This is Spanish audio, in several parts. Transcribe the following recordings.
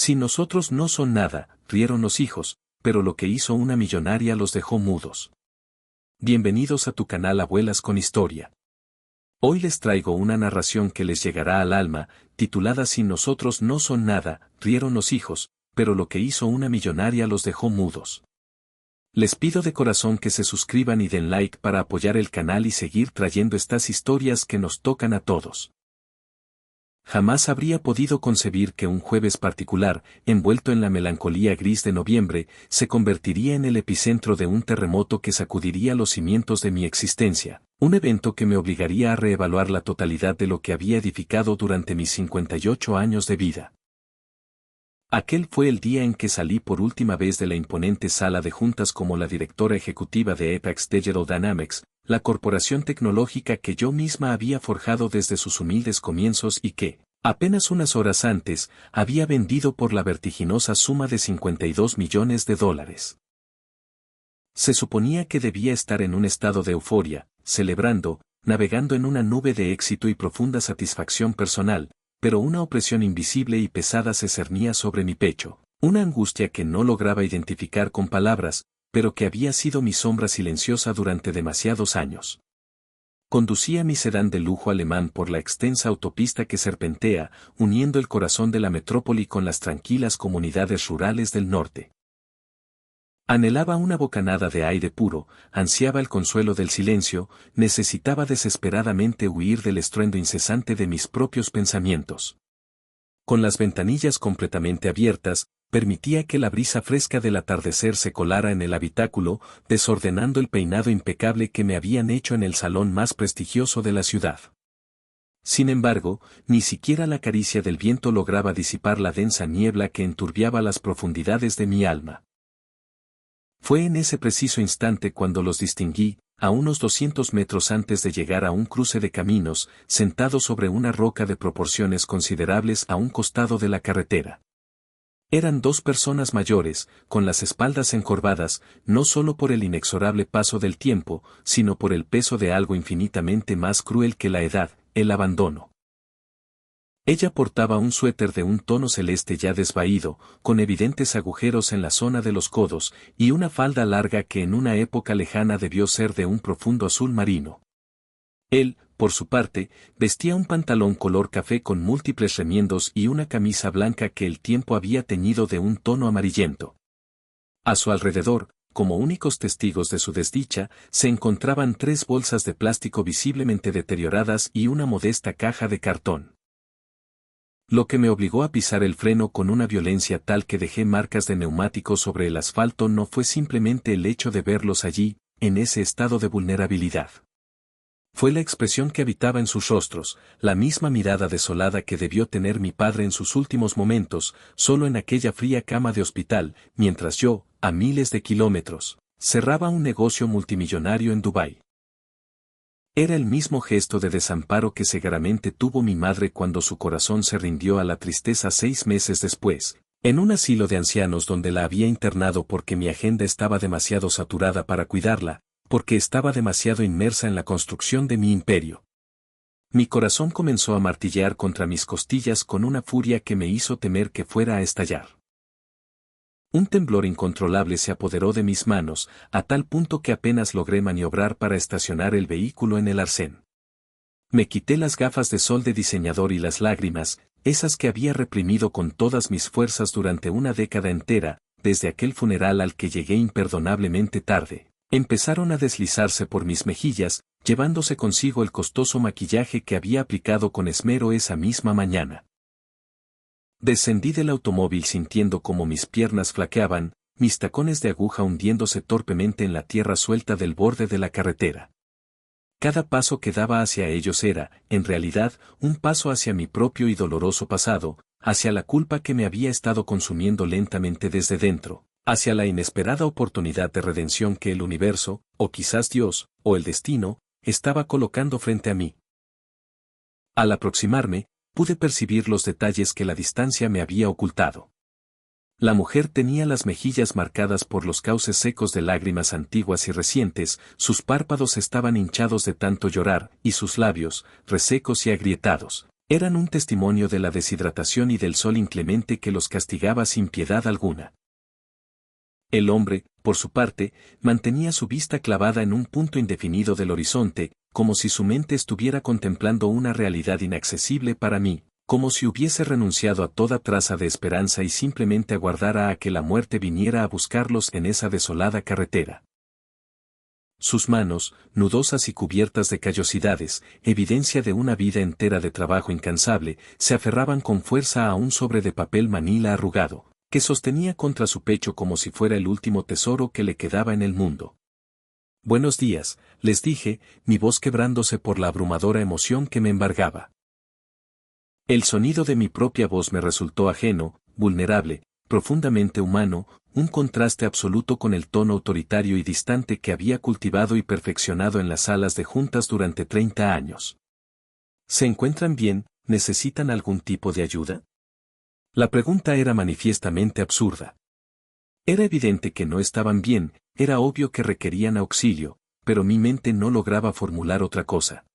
Si nosotros no son nada, rieron los hijos, pero lo que hizo una millonaria los dejó mudos. Bienvenidos a tu canal Abuelas con Historia. Hoy les traigo una narración que les llegará al alma, titulada Si nosotros no son nada, rieron los hijos, pero lo que hizo una millonaria los dejó mudos. Les pido de corazón que se suscriban y den like para apoyar el canal y seguir trayendo estas historias que nos tocan a todos. Jamás habría podido concebir que un jueves particular, envuelto en la melancolía gris de noviembre, se convertiría en el epicentro de un terremoto que sacudiría los cimientos de mi existencia, un evento que me obligaría a reevaluar la totalidad de lo que había edificado durante mis 58 años de vida. Aquel fue el día en que salí por última vez de la imponente sala de juntas como la directora ejecutiva de Apex Digital Dynamics, la corporación tecnológica que yo misma había forjado desde sus humildes comienzos y que, apenas unas horas antes, había vendido por la vertiginosa suma de $52 millones. Se suponía que debía estar en un estado de euforia, celebrando, navegando en una nube de éxito y profunda satisfacción personal, pero una opresión invisible y pesada se cernía sobre mi pecho, una angustia que no lograba identificar con palabras, pero que había sido mi sombra silenciosa durante demasiados años. Conducía mi sedán de lujo alemán por la extensa autopista que serpentea, uniendo el corazón de la metrópoli con las tranquilas comunidades rurales del norte. Anhelaba una bocanada de aire puro, ansiaba el consuelo del silencio, necesitaba desesperadamente huir del estruendo incesante de mis propios pensamientos. Con las ventanillas completamente abiertas, permitía que la brisa fresca del atardecer se colara en el habitáculo, desordenando el peinado impecable que me habían hecho en el salón más prestigioso de la ciudad. Sin embargo, ni siquiera la caricia del viento lograba disipar la densa niebla que enturbiaba las profundidades de mi alma. Fue en ese preciso instante cuando los distinguí, a unos 200 metros antes de llegar a un cruce de caminos, sentados sobre una roca de proporciones considerables a un costado de la carretera. Eran dos personas mayores, con las espaldas encorvadas, no solo por el inexorable paso del tiempo, sino por el peso de algo infinitamente más cruel que la edad, el abandono. Ella portaba un suéter de un tono celeste ya desvaído, con evidentes agujeros en la zona de los codos, y una falda larga que en una época lejana debió ser de un profundo azul marino. Él, por su parte, vestía un pantalón color café con múltiples remiendos y una camisa blanca que el tiempo había teñido de un tono amarillento. A su alrededor, como únicos testigos de su desdicha, se encontraban 3 bolsas de plástico visiblemente deterioradas y una modesta caja de cartón. Lo que me obligó a pisar el freno con una violencia tal que dejé marcas de neumático sobre el asfalto no fue simplemente el hecho de verlos allí, en ese estado de vulnerabilidad. Fue la expresión que habitaba en sus rostros, la misma mirada desolada que debió tener mi padre en sus últimos momentos, solo en aquella fría cama de hospital, mientras yo, a miles de kilómetros, cerraba un negocio multimillonario en Dubái. Era el mismo gesto de desamparo que cegaramente tuvo mi madre cuando su corazón se rindió a la tristeza 6 meses después, en un asilo de ancianos donde la había internado porque mi agenda estaba demasiado saturada para cuidarla, porque estaba demasiado inmersa en la construcción de mi imperio. Mi corazón comenzó a martillear contra mis costillas con una furia que me hizo temer que fuera a estallar. Un temblor incontrolable se apoderó de mis manos, a tal punto que apenas logré maniobrar para estacionar el vehículo en el arcén. Me quité las gafas de sol de diseñador y las lágrimas, esas que había reprimido con todas mis fuerzas durante una década entera, desde aquel funeral al que llegué imperdonablemente tarde, empezaron a deslizarse por mis mejillas, llevándose consigo el costoso maquillaje que había aplicado con esmero esa misma mañana. Descendí del automóvil sintiendo como mis piernas flaqueaban, mis tacones de aguja hundiéndose torpemente en la tierra suelta del borde de la carretera. Cada paso que daba hacia ellos era, en realidad, un paso hacia mi propio y doloroso pasado, hacia la culpa que me había estado consumiendo lentamente desde dentro, hacia la inesperada oportunidad de redención que el universo, o quizás Dios, o el destino, estaba colocando frente a mí. Al aproximarme, pude percibir los detalles que la distancia me había ocultado. La mujer tenía las mejillas marcadas por los cauces secos de lágrimas antiguas y recientes, sus párpados estaban hinchados de tanto llorar, y sus labios, resecos y agrietados, Eran un testimonio de la deshidratación y del sol inclemente que los castigaba sin piedad alguna. El hombre, por su parte, mantenía su vista clavada en un punto indefinido del horizonte, como si su mente estuviera contemplando una realidad inaccesible para mí, como si hubiese renunciado a toda traza de esperanza y simplemente aguardara a que la muerte viniera a buscarlos en esa desolada carretera. Sus manos, nudosas y cubiertas de callosidades, evidencia de una vida entera de trabajo incansable, se aferraban con fuerza a un sobre de papel manila arrugado, que sostenía contra su pecho como si fuera el último tesoro que le quedaba en el mundo. «Buenos días», les dije, mi voz quebrándose por la abrumadora emoción que me embargaba. El sonido de mi propia voz me resultó ajeno, vulnerable, profundamente humano, un contraste absoluto con el tono autoritario y distante que había cultivado y perfeccionado en las salas de juntas durante 30 años. ¿Se encuentran bien? ¿Necesitan algún tipo de ayuda? La pregunta era manifiestamente absurda. Era evidente que no estaban bien, era obvio que requerían auxilio, pero mi mente no lograba formular otra cosa.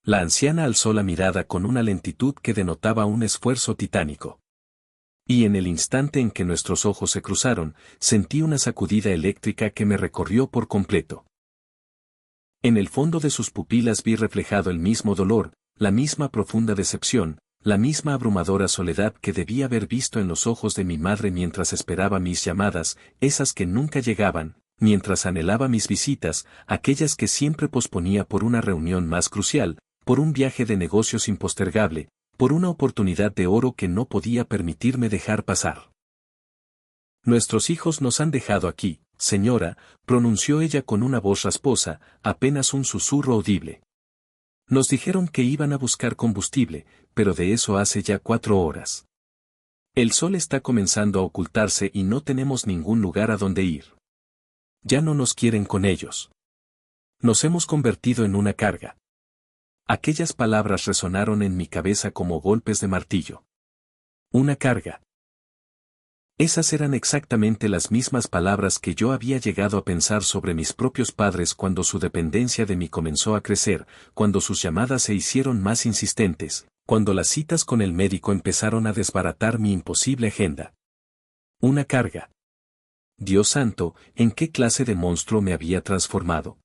La anciana alzó la mirada con una lentitud que denotaba un esfuerzo titánico. Y en el instante en que nuestros ojos se cruzaron, sentí una sacudida eléctrica que me recorrió por completo. En el fondo de sus pupilas vi reflejado el mismo dolor, la misma profunda decepción, la misma abrumadora soledad que debía haber visto en los ojos de mi madre mientras esperaba mis llamadas, esas que nunca llegaban, mientras anhelaba mis visitas, aquellas que siempre posponía por una reunión más crucial, por un viaje de negocios impostergable, por una oportunidad de oro que no podía permitirme dejar pasar. Nuestros hijos nos han dejado aquí, señora, pronunció ella con una voz rasposa, apenas un susurro audible. Nos dijeron que iban a buscar combustible, pero de eso hace ya 4 horas. El sol está comenzando a ocultarse y no tenemos ningún lugar a donde ir. Ya no nos quieren con ellos. Nos hemos convertido en una carga. Aquellas palabras resonaron en mi cabeza como golpes de martillo. Una carga. Esas eran exactamente las mismas palabras que yo había llegado a pensar sobre mis propios padres cuando su dependencia de mí comenzó a crecer, cuando sus llamadas se hicieron más insistentes, cuando las citas con el médico empezaron a desbaratar mi imposible agenda. Una carga. Dios santo, ¿en qué clase de monstruo me había transformado?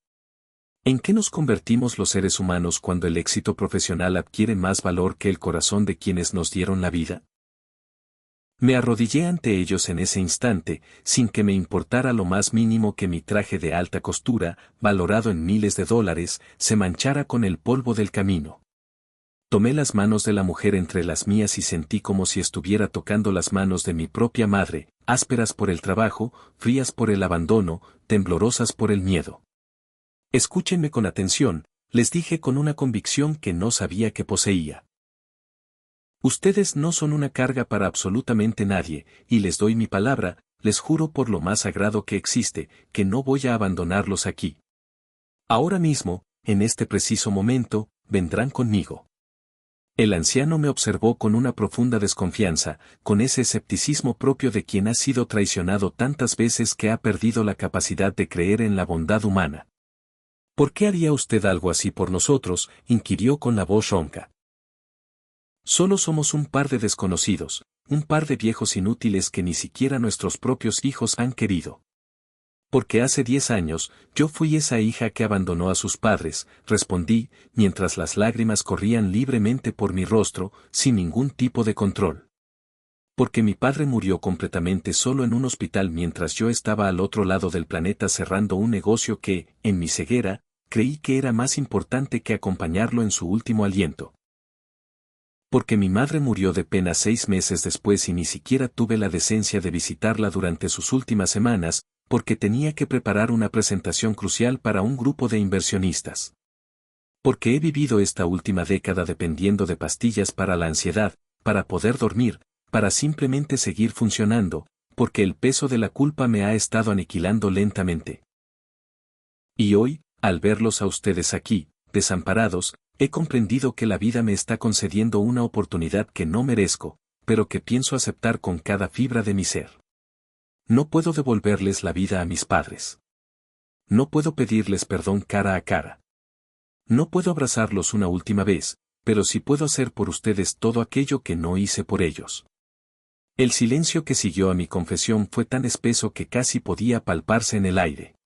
¿En qué nos convertimos los seres humanos cuando el éxito profesional adquiere más valor que el corazón de quienes nos dieron la vida? Me arrodillé ante ellos en ese instante, sin que me importara lo más mínimo que mi traje de alta costura, valorado en miles de dólares, se manchara con el polvo del camino. Tomé las manos de la mujer entre las mías y sentí como si estuviera tocando las manos de mi propia madre, ásperas por el trabajo, frías por el abandono, temblorosas por el miedo. Escúchenme con atención, les dije con una convicción que no sabía que poseía. Ustedes no son una carga para absolutamente nadie, y les doy mi palabra, les juro por lo más sagrado que existe, que no voy a abandonarlos aquí. Ahora mismo, en este preciso momento, vendrán conmigo. El anciano me observó con una profunda desconfianza, con ese escepticismo propio de quien ha sido traicionado tantas veces que ha perdido la capacidad de creer en la bondad humana. ¿Por qué haría usted algo así por nosotros?, inquirió con la voz ronca. Solo somos un par de desconocidos, un par de viejos inútiles que ni siquiera nuestros propios hijos han querido. Porque hace 10 años, yo fui esa hija que abandonó a sus padres, respondí, mientras las lágrimas corrían libremente por mi rostro, sin ningún tipo de control. Porque mi padre murió completamente solo en un hospital mientras yo estaba al otro lado del planeta cerrando un negocio que, en mi ceguera, creí que era más importante que acompañarlo en su último aliento. Porque mi madre murió de pena 6 meses después y ni siquiera tuve la decencia de visitarla durante sus últimas semanas, porque tenía que preparar una presentación crucial para un grupo de inversionistas. Porque he vivido esta última década dependiendo de pastillas para la ansiedad, para poder dormir, para simplemente seguir funcionando, porque el peso de la culpa me ha estado aniquilando lentamente. Y hoy, al verlos a ustedes aquí, desamparados, he comprendido que la vida me está concediendo una oportunidad que no merezco, pero que pienso aceptar con cada fibra de mi ser. No puedo devolverles la vida a mis padres. No puedo pedirles perdón cara a cara. No puedo abrazarlos una última vez, pero sí puedo hacer por ustedes todo aquello que no hice por ellos. El silencio que siguió a mi confesión fue tan espeso que casi podía palparse en el aire.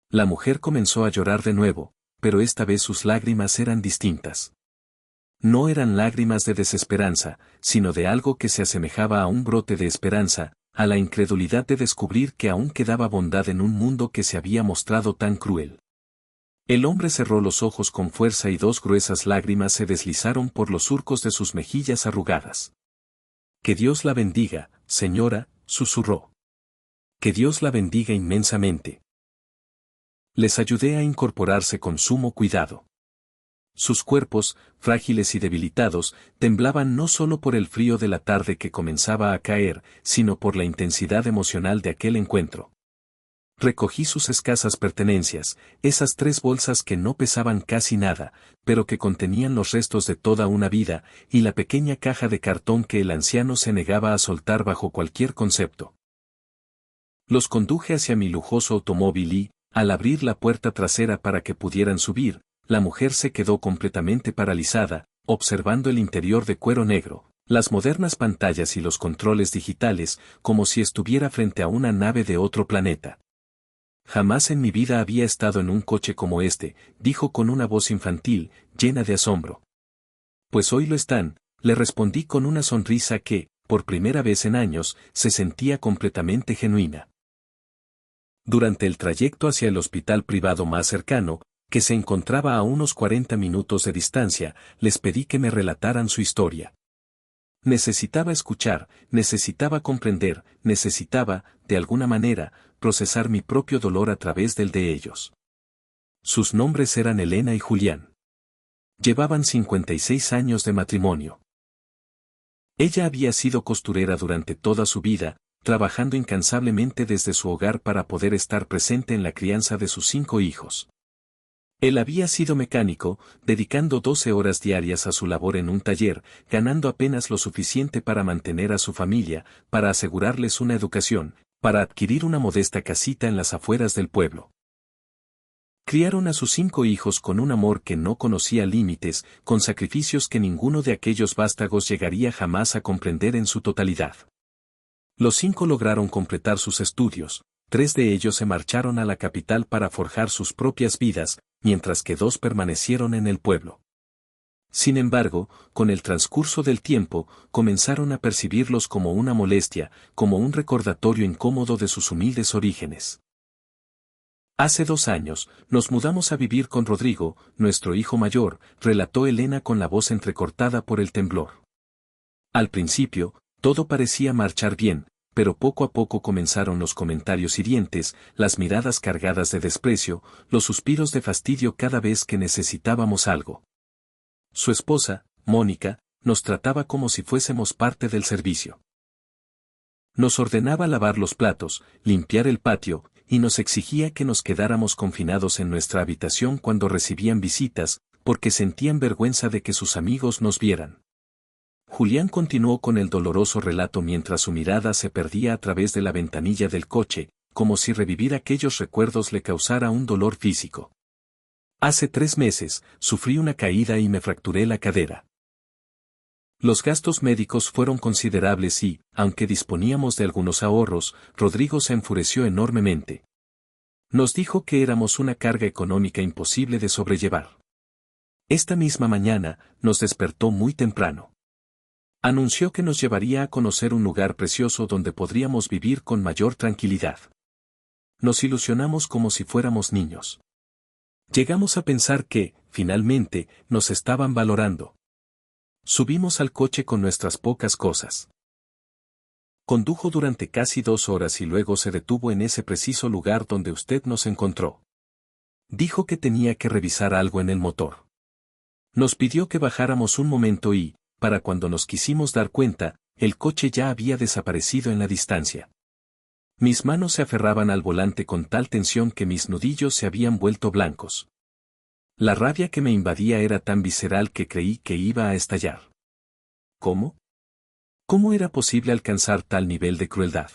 La mujer comenzó a llorar de nuevo, pero esta vez sus lágrimas eran distintas. No eran lágrimas de desesperanza, sino de algo que se asemejaba a un brote de esperanza, a la incredulidad de descubrir que aún quedaba bondad en un mundo que se había mostrado tan cruel. El hombre cerró los ojos con fuerza y dos gruesas lágrimas se deslizaron por los surcos de sus mejillas arrugadas. Que Dios la bendiga, señora, susurró. Que Dios la bendiga inmensamente. Les ayudé a incorporarse con sumo cuidado. Sus cuerpos, frágiles y debilitados, temblaban no solo por el frío de la tarde que comenzaba a caer, sino por la intensidad emocional de aquel encuentro. Recogí sus escasas pertenencias, esas 3 bolsas que no pesaban casi nada, pero que contenían los restos de toda una vida, y la pequeña caja de cartón que el anciano se negaba a soltar bajo cualquier concepto. Los conduje hacia mi lujoso automóvil y, al abrir la puerta trasera para que pudieran subir, la mujer se quedó completamente paralizada, observando el interior de cuero negro, las modernas pantallas y los controles digitales, como si estuviera frente a una nave de otro planeta. Jamás en mi vida había estado en un coche como este, dijo con una voz infantil, llena de asombro. Pues hoy lo están, le respondí con una sonrisa que, por primera vez en años, se sentía completamente genuina. Durante el trayecto hacia el hospital privado más cercano, que se encontraba a unos 40 minutos de distancia, les pedí que me relataran su historia. Necesitaba escuchar, necesitaba comprender, necesitaba, de alguna manera, procesar mi propio dolor a través del de ellos. Sus nombres eran Elena y Julián. Llevaban 56 años de matrimonio. Ella había sido costurera durante toda su vida, trabajando incansablemente desde su hogar para poder estar presente en la crianza de sus 5 hijos. Él había sido mecánico, dedicando 12 horas diarias a su labor en un taller, ganando apenas lo suficiente para mantener a su familia, para asegurarles una educación, para adquirir una modesta casita en las afueras del pueblo. Criaron a sus 5 hijos con un amor que no conocía límites, con sacrificios que ninguno de aquellos vástagos llegaría jamás a comprender en su totalidad. Los 5 lograron completar sus estudios, 3 de ellos se marcharon a la capital para forjar sus propias vidas, mientras que 2 permanecieron en el pueblo. Sin embargo, con el transcurso del tiempo, comenzaron a percibirlos como una molestia, como un recordatorio incómodo de sus humildes orígenes. Hace 2 años, nos mudamos a vivir con Rodrigo, nuestro hijo mayor, relató Elena con la voz entrecortada por el temblor. Al principio, todo parecía marchar bien, pero poco a poco comenzaron los comentarios hirientes, las miradas cargadas de desprecio, los suspiros de fastidio cada vez que necesitábamos algo. Su esposa, Mónica, nos trataba como si fuésemos parte del servicio. Nos ordenaba lavar los platos, limpiar el patio, y nos exigía que nos quedáramos confinados en nuestra habitación cuando recibían visitas, porque sentían vergüenza de que sus amigos nos vieran. Julián continuó con el doloroso relato mientras su mirada se perdía a través de la ventanilla del coche, como si revivir aquellos recuerdos le causara un dolor físico. Hace 3 meses, sufrí una caída y me fracturé la cadera. Los gastos médicos fueron considerables y, aunque disponíamos de algunos ahorros, Rodrigo se enfureció enormemente. Nos dijo que éramos una carga económica imposible de sobrellevar. Esta misma mañana, nos despertó muy temprano. Anunció que nos llevaría a conocer un lugar precioso donde podríamos vivir con mayor tranquilidad. Nos ilusionamos como si fuéramos niños. Llegamos a pensar que, finalmente, nos estaban valorando. Subimos al coche con nuestras pocas cosas. Condujo durante casi 2 horas y luego se detuvo en ese preciso lugar donde usted nos encontró. Dijo que tenía que revisar algo en el motor. Nos pidió que bajáramos un momento y, para cuando nos quisimos dar cuenta, el coche ya había desaparecido en la distancia. Mis manos se aferraban al volante con tal tensión que mis nudillos se habían vuelto blancos. La rabia que me invadía era tan visceral que creí que iba a estallar. ¿Cómo? ¿Cómo era posible alcanzar tal nivel de crueldad?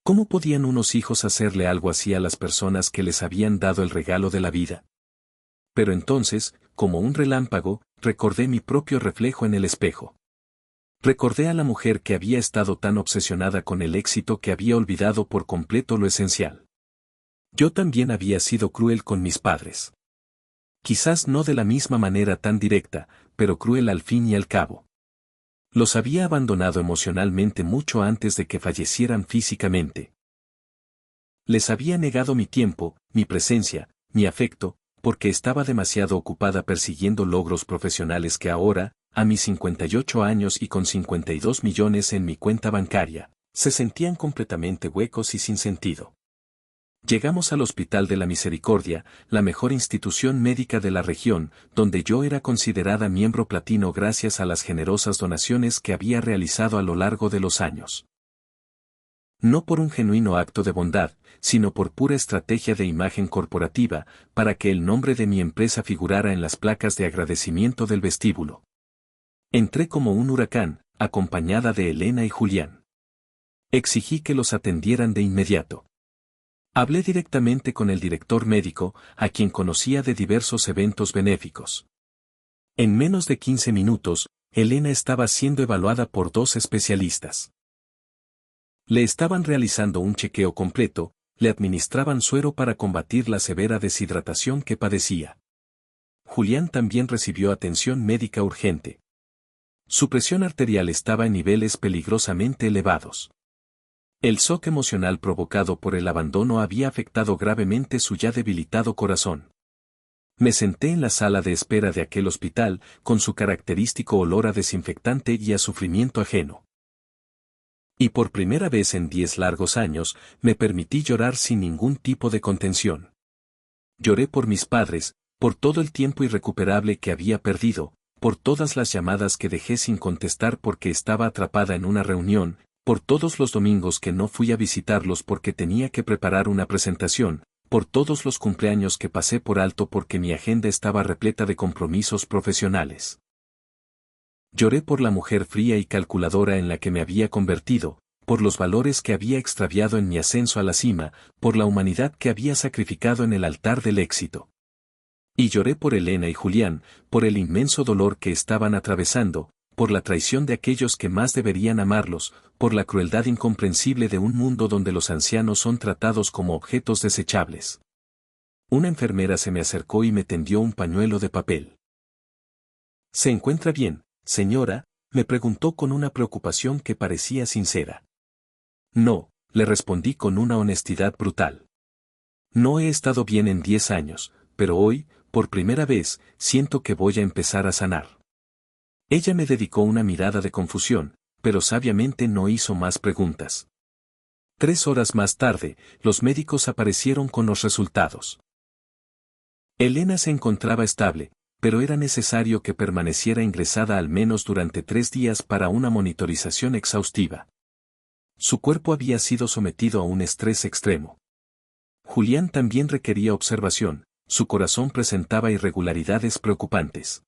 ¿Cómo podían unos hijos hacerle algo así a las personas que les habían dado el regalo de la vida? Pero entonces, como un relámpago, recordé mi propio reflejo en el espejo. Recordé a la mujer que había estado tan obsesionada con el éxito que había olvidado por completo lo esencial. Yo también había sido cruel con mis padres. Quizás no de la misma manera tan directa, pero cruel al fin y al cabo. Los había abandonado emocionalmente mucho antes de que fallecieran físicamente. Les había negado mi tiempo, mi presencia, mi afecto, porque estaba demasiado ocupada persiguiendo logros profesionales que ahora, a mis 58 años y con 52 millones en mi cuenta bancaria, se sentían completamente huecos y sin sentido. Llegamos al Hospital de la Misericordia, la mejor institución médica de la región, donde yo era considerada miembro platino gracias a las generosas donaciones que había realizado a lo largo de los años. No por un genuino acto de bondad, sino por pura estrategia de imagen corporativa, para que el nombre de mi empresa figurara en las placas de agradecimiento del vestíbulo. Entré como un huracán, acompañada de Elena y Julián. Exigí que los atendieran de inmediato. Hablé directamente con el director médico, a quien conocía de diversos eventos benéficos. En menos de 15 minutos, Elena estaba siendo evaluada por 2 especialistas. Le estaban realizando un chequeo completo, le administraban suero para combatir la severa deshidratación que padecía. Julián también recibió atención médica urgente. Su presión arterial estaba en niveles peligrosamente elevados. El shock emocional provocado por el abandono había afectado gravemente su ya debilitado corazón. Me senté en la sala de espera de aquel hospital, con su característico olor a desinfectante y a sufrimiento ajeno. Y por primera vez en 10 largos años, me permití llorar sin ningún tipo de contención. Lloré por mis padres, por todo el tiempo irrecuperable que había perdido, por todas las llamadas que dejé sin contestar porque estaba atrapada en una reunión, por todos los domingos que no fui a visitarlos porque tenía que preparar una presentación, por todos los cumpleaños que pasé por alto porque mi agenda estaba repleta de compromisos profesionales. Lloré por la mujer fría y calculadora en la que me había convertido, por los valores que había extraviado en mi ascenso a la cima, por la humanidad que había sacrificado en el altar del éxito. Y lloré por Elena y Julián, por el inmenso dolor que estaban atravesando, por la traición de aquellos que más deberían amarlos, por la crueldad incomprensible de un mundo donde los ancianos son tratados como objetos desechables. Una enfermera se me acercó y me tendió un pañuelo de papel. ¿Se encuentra bien, señora?, me preguntó con una preocupación que parecía sincera. No, le respondí con una honestidad brutal. No he estado bien en 10 años, pero hoy, por primera vez, siento que voy a empezar a sanar. Ella me dedicó una mirada de confusión, pero sabiamente no hizo más preguntas. 3 horas más tarde, los médicos aparecieron con los resultados. Elena se encontraba estable, pero era necesario que permaneciera ingresada al menos durante 3 días para una monitorización exhaustiva. Su cuerpo había sido sometido a un estrés extremo. Julián también requería observación, su corazón presentaba irregularidades preocupantes.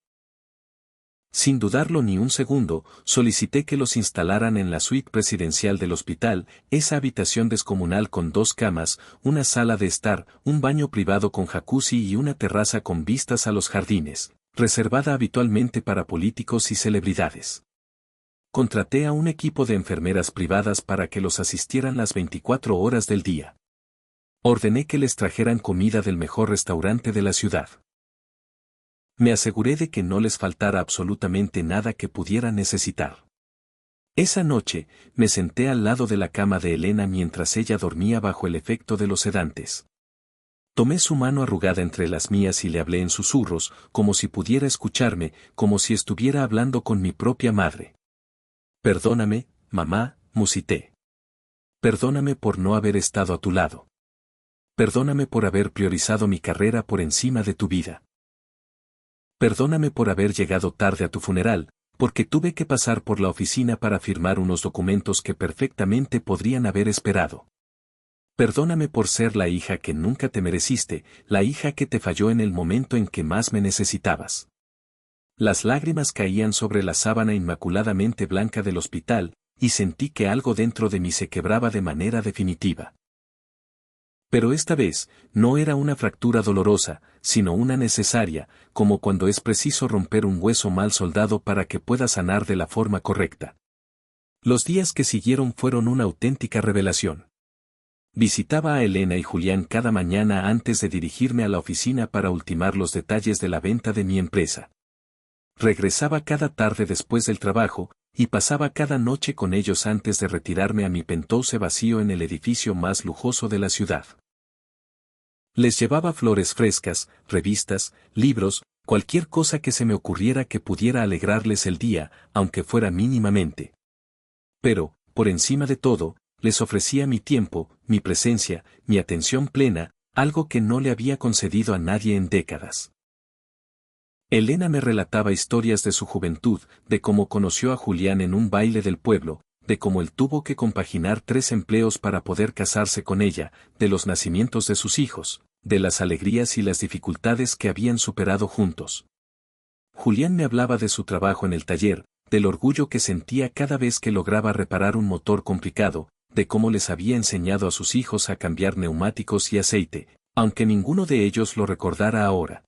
Sin dudarlo ni un segundo, solicité que los instalaran en la suite presidencial del hospital, esa habitación descomunal con 2 camas, una sala de estar, un baño privado con jacuzzi y una terraza con vistas a los jardines, reservada habitualmente para políticos y celebridades. Contraté a un equipo de enfermeras privadas para que los asistieran las 24 horas del día. Ordené que les trajeran comida del mejor restaurante de la ciudad. Me aseguré de que no les faltara absolutamente nada que pudieran necesitar. Esa noche, me senté al lado de la cama de Elena mientras ella dormía bajo el efecto de los sedantes. Tomé su mano arrugada entre las mías y le hablé en susurros, como si pudiera escucharme, como si estuviera hablando con mi propia madre. Perdóname, mamá, musité. Perdóname por no haber estado a tu lado. Perdóname por haber priorizado mi carrera por encima de tu vida. Perdóname por haber llegado tarde a tu funeral, porque tuve que pasar por la oficina para firmar unos documentos que perfectamente podrían haber esperado. Perdóname por ser la hija que nunca te mereciste, la hija que te falló en el momento en que más me necesitabas. Las lágrimas caían sobre la sábana inmaculadamente blanca del hospital, y sentí que algo dentro de mí se quebraba de manera definitiva. Pero esta vez, no era una fractura dolorosa, sino una necesaria, como cuando es preciso romper un hueso mal soldado para que pueda sanar de la forma correcta. Los días que siguieron fueron una auténtica revelación. Visitaba a Elena y Julián cada mañana antes de dirigirme a la oficina para ultimar los detalles de la venta de mi empresa. Regresaba cada tarde después del trabajo, y pasaba cada noche con ellos antes de retirarme a mi penthouse vacío en el edificio más lujoso de la ciudad. Les llevaba flores frescas, revistas, libros, cualquier cosa que se me ocurriera que pudiera alegrarles el día, aunque fuera mínimamente. Pero, por encima de todo, les ofrecía mi tiempo, mi presencia, mi atención plena, algo que no le había concedido a nadie en décadas. Elena me relataba historias de su juventud, de cómo conoció a Julián en un baile del pueblo, de cómo él tuvo que compaginar 3 empleos para poder casarse con ella, de los nacimientos de sus hijos, de las alegrías y las dificultades que habían superado juntos. Julián me hablaba de su trabajo en el taller, del orgullo que sentía cada vez que lograba reparar un motor complicado, de cómo les había enseñado a sus hijos a cambiar neumáticos y aceite, aunque ninguno de ellos lo recordara ahora.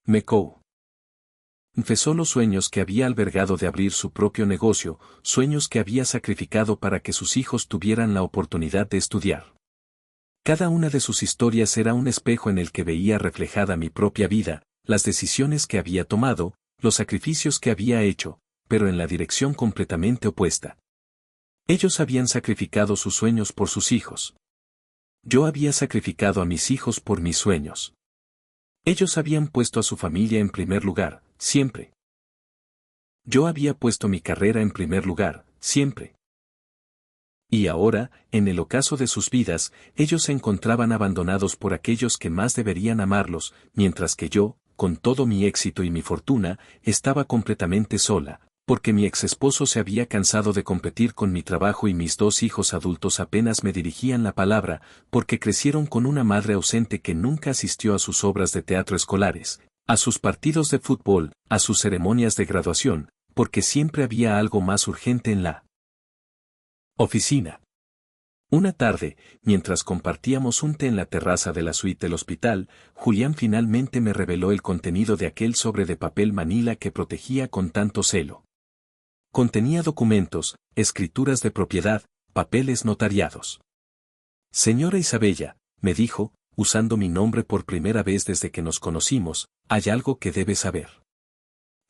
Me confesó los sueños que había albergado de abrir su propio negocio, sueños que había sacrificado para que sus hijos tuvieran la oportunidad de estudiar. Cada una de sus historias era un espejo en el que veía reflejada mi propia vida, las decisiones que había tomado, los sacrificios que había hecho, pero en la dirección completamente opuesta. Ellos habían sacrificado sus sueños por sus hijos. Yo había sacrificado a mis hijos por mis sueños. Ellos habían puesto a su familia en primer lugar, siempre. Yo había puesto mi carrera en primer lugar, siempre. Y ahora, en el ocaso de sus vidas, ellos se encontraban abandonados por aquellos que más deberían amarlos, mientras que yo, con todo mi éxito y mi fortuna, estaba completamente sola, porque mi exesposo se había cansado de competir con mi trabajo y mis 2 hijos adultos apenas me dirigían la palabra, porque crecieron con una madre ausente que nunca asistió a sus obras de teatro escolares, a sus partidos de fútbol, a sus ceremonias de graduación, porque siempre había algo más urgente en la oficina. Una tarde, mientras compartíamos un té en la terraza de la suite del hospital, Julián finalmente me reveló el contenido de aquel sobre de papel manila que protegía con tanto celo. Contenía documentos, escrituras de propiedad, papeles notariados. Señora Isabella, me dijo, usando mi nombre por primera vez desde que nos conocimos, hay algo que debe saber.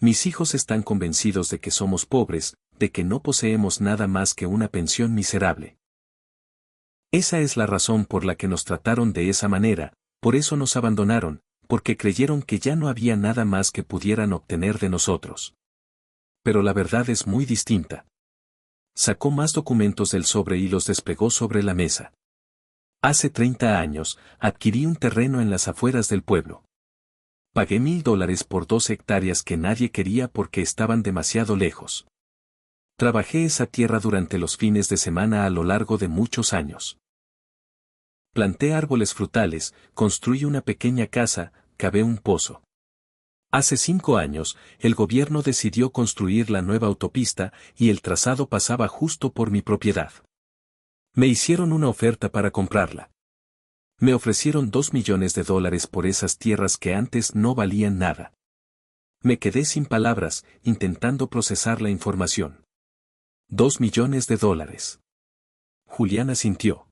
Mis hijos están convencidos de que somos pobres, de que no poseemos nada más que una pensión miserable. Esa es la razón por la que nos trataron de esa manera, por eso nos abandonaron, porque creyeron que ya no había nada más que pudieran obtener de nosotros. Pero la verdad es muy distinta. Sacó más documentos del sobre y los desplegó sobre la mesa. Hace 30 años, adquirí un terreno en las afueras del pueblo. Pagué $1000 por 2 hectáreas que nadie quería porque estaban demasiado lejos. Trabajé esa tierra durante los fines de semana a lo largo de muchos años. Planté árboles frutales, construí una pequeña casa, cavé un pozo. Hace 5 años, el gobierno decidió construir la nueva autopista y el trazado pasaba justo por mi propiedad. Me hicieron una oferta para comprarla. Me ofrecieron $2 millones por esas tierras que antes no valían nada. Me quedé sin palabras, intentando procesar la información. $2 millones. Julián asintió.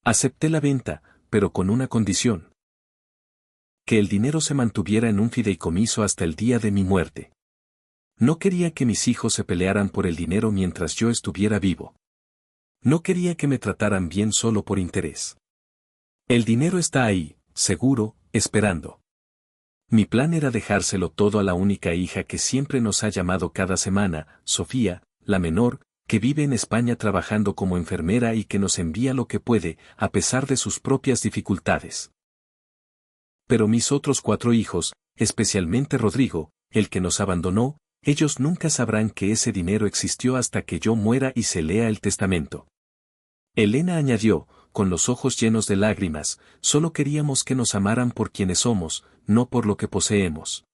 Acepté la venta, pero con una condición. Que el dinero se mantuviera en un fideicomiso hasta el día de mi muerte. No quería que mis hijos se pelearan por el dinero mientras yo estuviera vivo. No quería que me trataran bien solo por interés. El dinero está ahí, seguro, esperando. Mi plan era dejárselo todo a la única hija que siempre nos ha llamado cada semana, Sofía, la menor, que vive en España trabajando como enfermera y que nos envía lo que puede, a pesar de sus propias dificultades. Pero mis otros 4 hijos, especialmente Rodrigo, el que nos abandonó, ellos nunca sabrán que ese dinero existió hasta que yo muera y se lea el testamento. Elena añadió, con los ojos llenos de lágrimas, solo queríamos que nos amaran por quienes somos, no por lo que poseemos.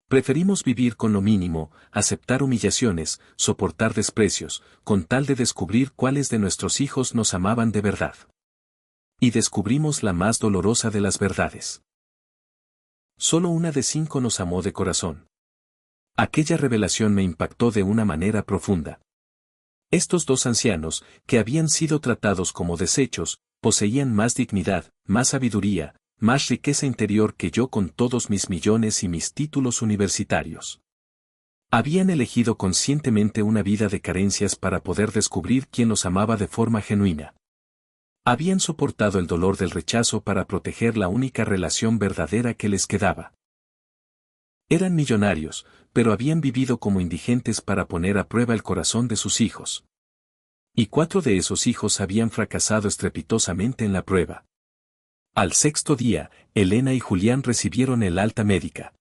Preferimos vivir con lo mínimo, aceptar humillaciones, soportar desprecios, con tal de descubrir cuáles de nuestros hijos nos amaban de verdad. Y descubrimos la más dolorosa de las verdades. Solo una de 5 nos amó de corazón. Aquella revelación me impactó de una manera profunda. Estos 2 ancianos, que habían sido tratados como desechos, poseían más dignidad, más sabiduría, más riqueza interior que yo con todos mis millones y mis títulos universitarios. Habían elegido conscientemente una vida de carencias para poder descubrir quién los amaba de forma genuina. Habían soportado el dolor del rechazo para proteger la única relación verdadera que les quedaba. Eran millonarios, pero habían vivido como indigentes para poner a prueba el corazón de sus hijos. Y 4 de esos hijos habían fracasado estrepitosamente en la prueba. Al 6.º día, Elena y Julián recibieron el alta médica.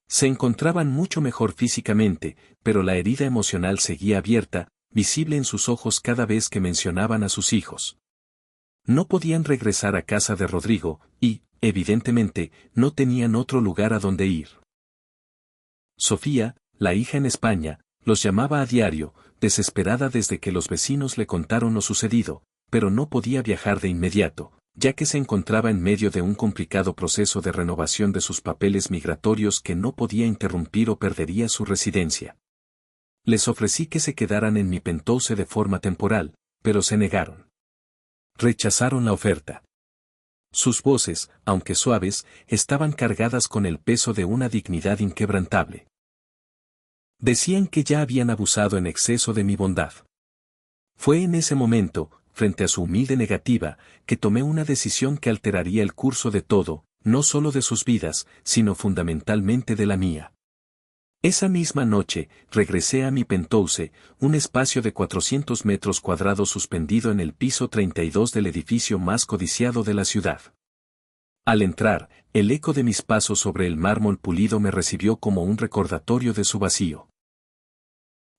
Se encontraban mucho mejor físicamente, pero la herida emocional seguía abierta, visible en sus ojos cada vez que mencionaban a sus hijos. No podían regresar a casa de Rodrigo, y, evidentemente, no tenían otro lugar a donde ir. Sofía, la hija en España, los llamaba a diario, desesperada desde que los vecinos le contaron lo sucedido, pero no podía viajar de inmediato, ya que se encontraba en medio de un complicado proceso de renovación de sus papeles migratorios que no podía interrumpir o perdería su residencia. Les ofrecí que se quedaran en mi penthouse de forma temporal, pero se negaron. Rechazaron la oferta. Sus voces, aunque suaves, estaban cargadas con el peso de una dignidad inquebrantable. Decían que ya habían abusado en exceso de mi bondad. Fue en ese momento, frente a su humilde negativa, que tomé una decisión que alteraría el curso de todo, no solo de sus vidas, sino fundamentalmente de la mía. Esa misma noche, regresé a mi penthouse, un espacio de 400 metros cuadrados suspendido en el piso 32 del edificio más codiciado de la ciudad. Al entrar, el eco de mis pasos sobre el mármol pulido me recibió como un recordatorio de su vacío.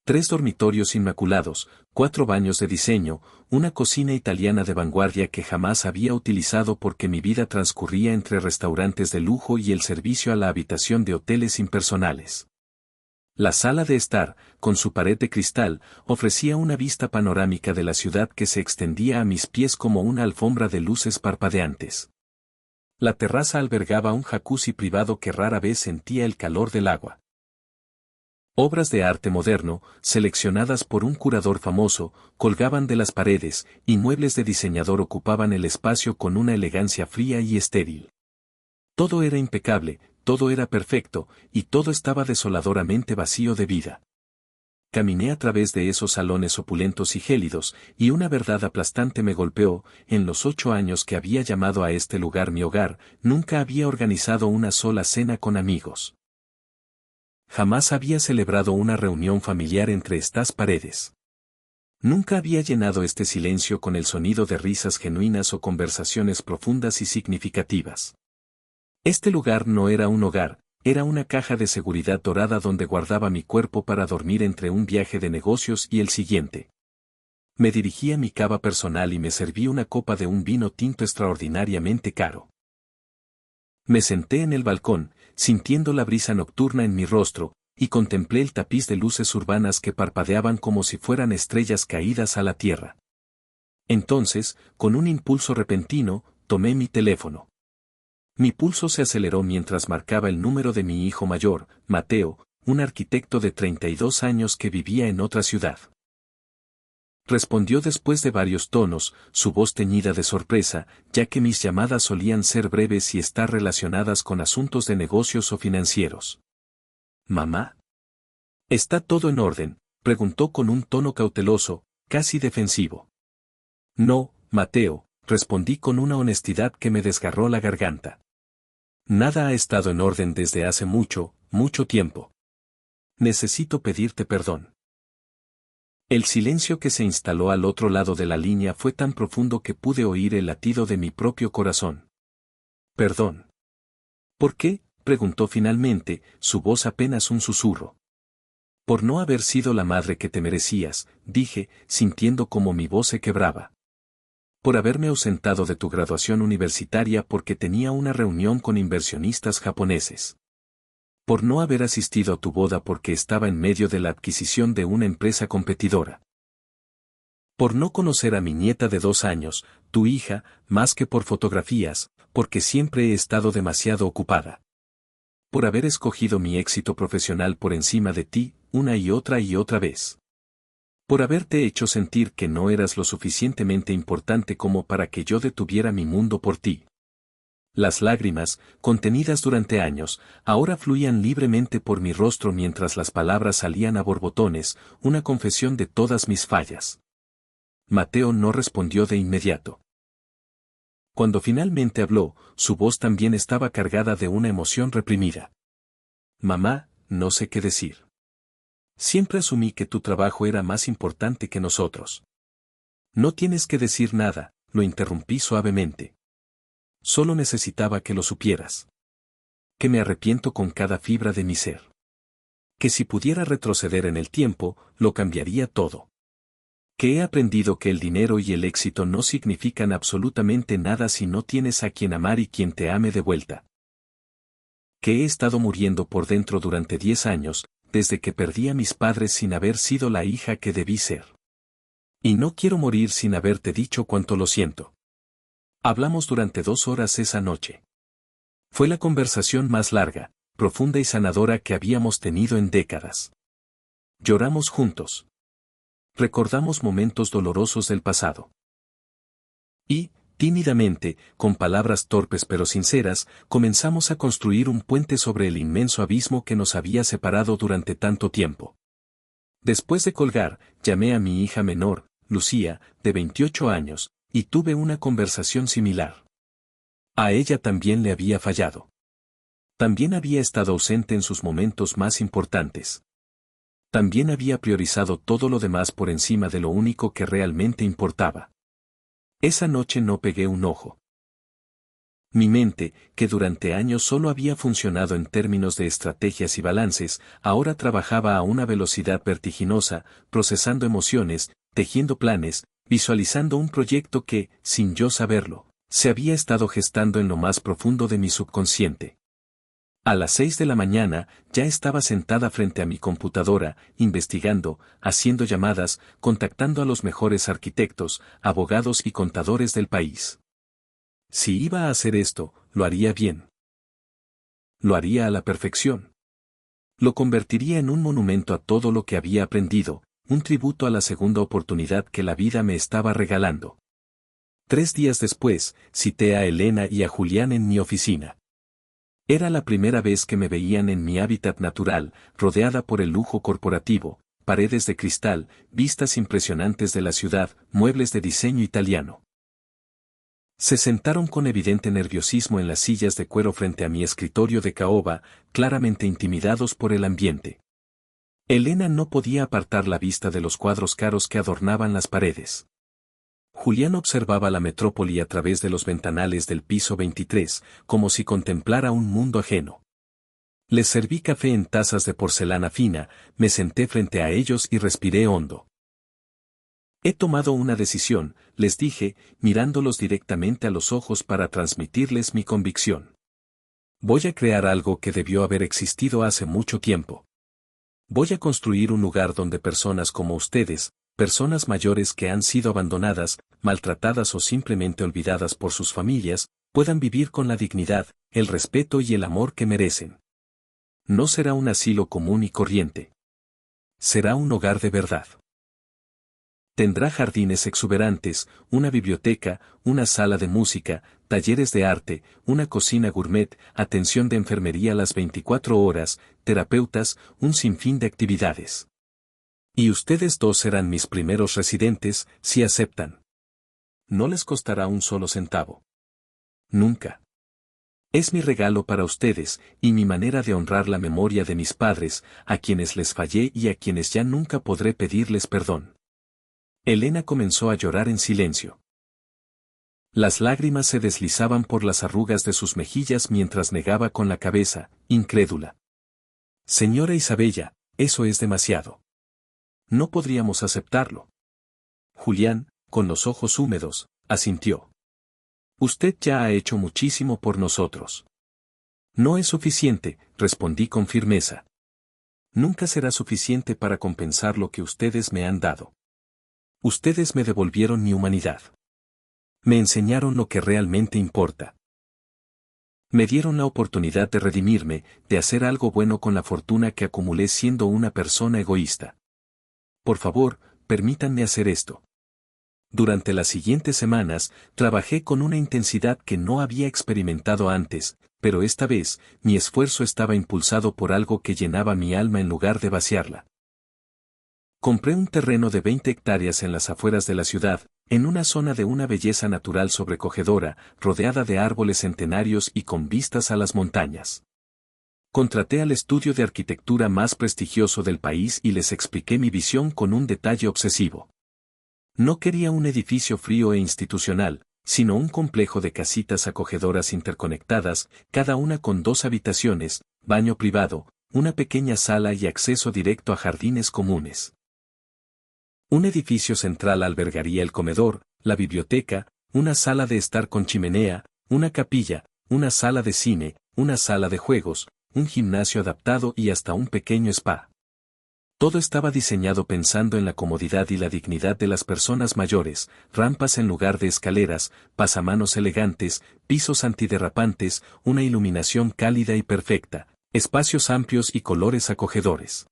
3 dormitorios inmaculados, 4 baños de diseño, una cocina italiana de vanguardia que jamás había utilizado porque mi vida transcurría entre restaurantes de lujo y el servicio a la habitación de hoteles impersonales. La sala de estar, con su pared de cristal, ofrecía una vista panorámica de la ciudad que se extendía a mis pies como una alfombra de luces parpadeantes. La terraza albergaba un jacuzzi privado que rara vez sentía el calor del agua. Obras de arte moderno, seleccionadas por un curador famoso, colgaban de las paredes, y muebles de diseñador ocupaban el espacio con una elegancia fría y estéril. Todo era impecable, todo era perfecto, y todo estaba desoladoramente vacío de vida. Caminé a través de esos salones opulentos y gélidos, y una verdad aplastante me golpeó: en los 8 años que había llamado a este lugar mi hogar, nunca había organizado una sola cena con amigos. Jamás había celebrado una reunión familiar entre estas paredes. Nunca había llenado este silencio con el sonido de risas genuinas o conversaciones profundas y significativas. Este lugar no era un hogar, era una caja de seguridad dorada donde guardaba mi cuerpo para dormir entre un viaje de negocios y el siguiente. Me dirigí a mi cava personal y me serví una copa de un vino tinto extraordinariamente caro. Me senté en el balcón, sintiendo la brisa nocturna en mi rostro, y contemplé el tapiz de luces urbanas que parpadeaban como si fueran estrellas caídas a la tierra. Entonces, con un impulso repentino, tomé mi teléfono. Mi pulso se aceleró mientras marcaba el número de mi hijo mayor, Mateo, un arquitecto de 32 años que vivía en otra ciudad. Respondió después de varios tonos, su voz teñida de sorpresa, ya que mis llamadas solían ser breves y estar relacionadas con asuntos de negocios o financieros. ¿Mamá? ¿Está todo en orden?, preguntó con un tono cauteloso, casi defensivo. No, Mateo, respondí con una honestidad que me desgarró la garganta. Nada ha estado en orden desde hace mucho, mucho tiempo. Necesito pedirte perdón. El silencio que se instaló al otro lado de la línea fue tan profundo que pude oír el latido de mi propio corazón. Perdón. ¿Por qué?, preguntó finalmente, su voz apenas un susurro. Por no haber sido la madre que te merecías, dije, sintiendo como mi voz se quebraba. Por haberme ausentado de tu graduación universitaria porque tenía una reunión con inversionistas japoneses. Por no haber asistido a tu boda porque estaba en medio de la adquisición de una empresa competidora. Por no conocer a mi nieta de 2 años, tu hija, más que por fotografías, porque siempre he estado demasiado ocupada. Por haber escogido mi éxito profesional por encima de ti, una y otra vez. Por haberte hecho sentir que no eras lo suficientemente importante como para que yo detuviera mi mundo por ti. Las lágrimas, contenidas durante años, ahora fluían libremente por mi rostro mientras las palabras salían a borbotones, una confesión de todas mis fallas. Mateo no respondió de inmediato. Cuando finalmente habló, su voz también estaba cargada de una emoción reprimida. Mamá, no sé qué decir. Siempre asumí que tu trabajo era más importante que nosotros. No tienes que decir nada, lo interrumpí suavemente. Solo necesitaba que lo supieras. Que me arrepiento con cada fibra de mi ser. Que si pudiera retroceder en el tiempo, lo cambiaría todo. Que he aprendido que el dinero y el éxito no significan absolutamente nada si no tienes a quien amar y quien te ame de vuelta. Que he estado muriendo por dentro durante 10 años, desde que perdí a mis padres sin haber sido la hija que debí ser. Y no quiero morir sin haberte dicho cuánto lo siento. Hablamos durante 2 horas esa noche. Fue la conversación más larga, profunda y sanadora que habíamos tenido en décadas. Lloramos juntos. Recordamos momentos dolorosos del pasado. Y, tímidamente, con palabras torpes pero sinceras, comenzamos a construir un puente sobre el inmenso abismo que nos había separado durante tanto tiempo. Después de colgar, llamé a mi hija menor, Lucía, de 28 años, y tuve una conversación similar. A ella también le había fallado. También había estado ausente en sus momentos más importantes. También había priorizado todo lo demás por encima de lo único que realmente importaba. Esa noche no pegué un ojo. Mi mente, que durante años solo había funcionado en términos de estrategias y balances, ahora trabajaba a una velocidad vertiginosa, procesando emociones, tejiendo planes, visualizando un proyecto que, sin yo saberlo, se había estado gestando en lo más profundo de mi subconsciente. A las 6 de la mañana, ya estaba sentada frente a mi computadora, investigando, haciendo llamadas, contactando a los mejores arquitectos, abogados y contadores del país. Si iba a hacer esto, lo haría bien. Lo haría a la perfección. Lo convertiría en un monumento a todo lo que había aprendido, un tributo a la segunda oportunidad que la vida me estaba regalando. 3 días después, cité a Elena y a Julián en mi oficina. Era la primera vez que me veían en mi hábitat natural, rodeada por el lujo corporativo, paredes de cristal, vistas impresionantes de la ciudad, muebles de diseño italiano. Se sentaron con evidente nerviosismo en las sillas de cuero frente a mi escritorio de caoba, claramente intimidados por el ambiente. Elena no podía apartar la vista de los cuadros caros que adornaban las paredes. Julián observaba la metrópoli a través de los ventanales del piso 23, como si contemplara un mundo ajeno. Les serví café en tazas de porcelana fina, me senté frente a ellos y respiré hondo. He tomado una decisión, les dije, mirándolos directamente a los ojos para transmitirles mi convicción. Voy a crear algo que debió haber existido hace mucho tiempo. Voy a construir un lugar donde personas como ustedes, personas mayores que han sido abandonadas, maltratadas o simplemente olvidadas por sus familias, puedan vivir con la dignidad, el respeto y el amor que merecen. No será un asilo común y corriente. Será un hogar de verdad. Tendrá jardines exuberantes, una biblioteca, una sala de música, talleres de arte, una cocina gourmet, atención de enfermería las 24 horas, terapeutas, un sinfín de actividades. Y ustedes dos serán mis primeros residentes, si aceptan. No les costará un solo centavo. Nunca. Es mi regalo para ustedes, y mi manera de honrar la memoria de mis padres, a quienes les fallé y a quienes ya nunca podré pedirles perdón. Elena comenzó a llorar en silencio. Las lágrimas se deslizaban por las arrugas de sus mejillas mientras negaba con la cabeza, incrédula. Señora Isabella, eso es demasiado. No podríamos aceptarlo. Julián, con los ojos húmedos, asintió. Usted ya ha hecho muchísimo por nosotros. No es suficiente, respondí con firmeza. Nunca será suficiente para compensar lo que ustedes me han dado. Ustedes me devolvieron mi humanidad. Me enseñaron lo que realmente importa. Me dieron la oportunidad de redimirme, de hacer algo bueno con la fortuna que acumulé siendo una persona egoísta. Por favor, permítanme hacer esto. Durante las siguientes semanas, trabajé con una intensidad que no había experimentado antes, pero esta vez, mi esfuerzo estaba impulsado por algo que llenaba mi alma en lugar de vaciarla. Compré un terreno de 20 hectáreas en las afueras de la ciudad, en una zona de una belleza natural sobrecogedora, rodeada de árboles centenarios y con vistas a las montañas. Contraté al estudio de arquitectura más prestigioso del país y les expliqué mi visión con un detalle obsesivo. No quería un edificio frío e institucional, sino un complejo de casitas acogedoras interconectadas, cada una con 2 habitaciones, baño privado, una pequeña sala y acceso directo a jardines comunes. Un edificio central albergaría el comedor, la biblioteca, una sala de estar con chimenea, una capilla, una sala de cine, una sala de juegos, un gimnasio adaptado y hasta un pequeño spa. Todo estaba diseñado pensando en la comodidad y la dignidad de las personas mayores, rampas en lugar de escaleras, pasamanos elegantes, pisos antiderrapantes, una iluminación cálida y perfecta, espacios amplios y colores acogedores.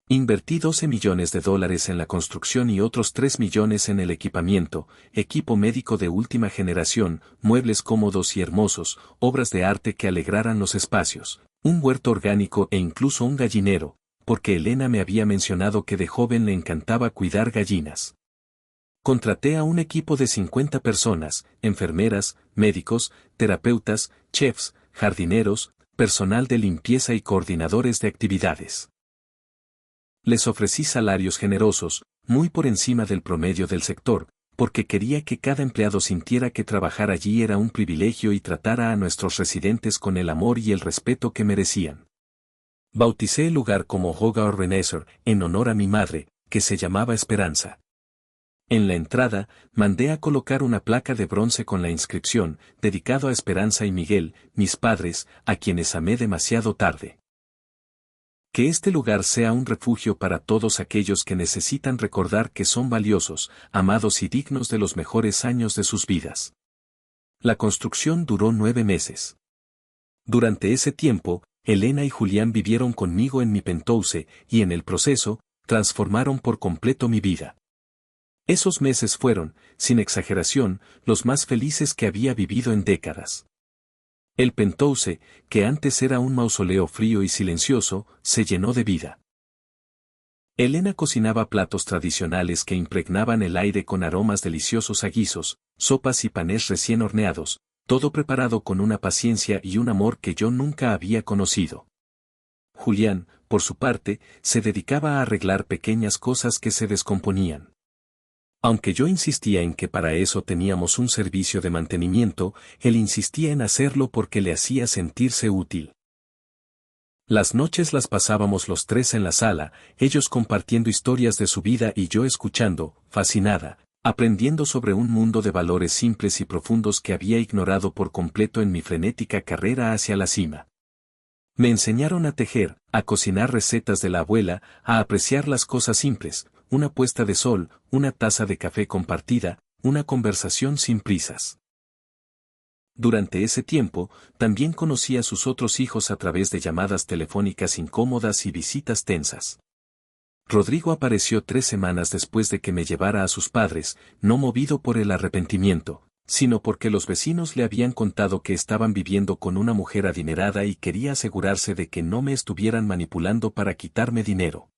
Invertí $12 millones en la construcción y otros $3 millones en el equipamiento, equipo médico de última generación, muebles cómodos y hermosos, obras de arte que alegraran los espacios, un huerto orgánico e incluso un gallinero, porque Elena me había mencionado que de joven le encantaba cuidar gallinas. Contraté a un equipo de 50 personas, enfermeras, médicos, terapeutas, chefs, jardineros, personal de limpieza y coordinadores de actividades. Les ofrecí salarios generosos, muy por encima del promedio del sector, porque quería que cada empleado sintiera que trabajar allí era un privilegio y tratara a nuestros residentes con el amor y el respeto que merecían. Bauticé el lugar como Hogar Renaissance, en honor a mi madre, que se llamaba Esperanza. En la entrada, mandé a colocar una placa de bronce con la inscripción, dedicado a Esperanza y Miguel, mis padres, a quienes amé demasiado tarde. Que este lugar sea un refugio para todos aquellos que necesitan recordar que son valiosos, amados y dignos de los mejores años de sus vidas. La construcción duró 9 meses. Durante ese tiempo, Elena y Julián vivieron conmigo en mi penthouse y en el proceso, transformaron por completo mi vida. Esos meses fueron, sin exageración, los más felices que había vivido en décadas. El penthouse, que antes era un mausoleo frío y silencioso, se llenó de vida. Elena cocinaba platos tradicionales que impregnaban el aire con aromas deliciosos a guisos, sopas y panes recién horneados, todo preparado con una paciencia y un amor que yo nunca había conocido. Julián, por su parte, se dedicaba a arreglar pequeñas cosas que se descomponían. Aunque yo insistía en que para eso teníamos un servicio de mantenimiento, él insistía en hacerlo porque le hacía sentirse útil. Las noches las pasábamos los 3 en la sala, ellos compartiendo historias de su vida y yo escuchando, fascinada, aprendiendo sobre un mundo de valores simples y profundos que había ignorado por completo en mi frenética carrera hacia la cima. Me enseñaron a tejer, a cocinar recetas de la abuela, a apreciar las cosas simples, una puesta de sol, una taza de café compartida, una conversación sin prisas. Durante ese tiempo, también conocí a sus otros hijos a través de llamadas telefónicas incómodas y visitas tensas. Rodrigo apareció 3 semanas después de que me llevara a sus padres, no movido por el arrepentimiento, sino porque los vecinos le habían contado que estaban viviendo con una mujer adinerada y quería asegurarse de que no me estuvieran manipulando para quitarme dinero.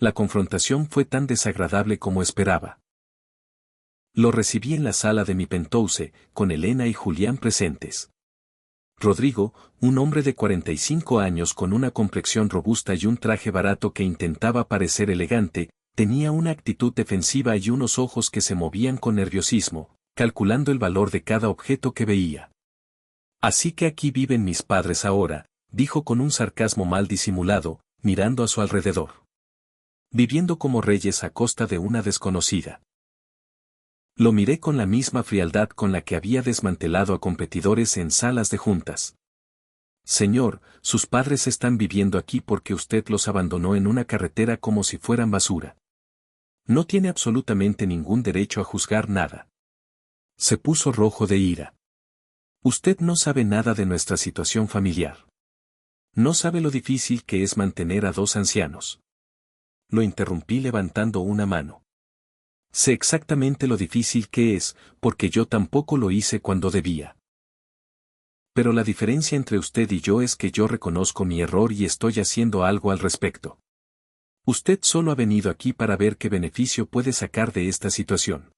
La confrontación fue tan desagradable como esperaba. Lo recibí en la sala de mi penthouse, con Elena y Julián presentes. Rodrigo, un hombre de 45 años con una complexión robusta y un traje barato que intentaba parecer elegante, tenía una actitud defensiva y unos ojos que se movían con nerviosismo, calculando el valor de cada objeto que veía. Así que aquí viven mis padres ahora, dijo con un sarcasmo mal disimulado, mirando a su alrededor. Viviendo como reyes a costa de una desconocida. Lo miré con la misma frialdad con la que había desmantelado a competidores en salas de juntas. Señor, sus padres están viviendo aquí porque usted los abandonó en una carretera como si fueran basura. No tiene absolutamente ningún derecho a juzgar nada. Se puso rojo de ira. Usted no sabe nada de nuestra situación familiar. No sabe lo difícil que es mantener a dos ancianos. Lo interrumpí levantando una mano. Sé exactamente lo difícil que es, porque yo tampoco lo hice cuando debía. Pero la diferencia entre usted y yo es que yo reconozco mi error y estoy haciendo algo al respecto. Usted solo ha venido aquí para ver qué beneficio puede sacar de esta situación.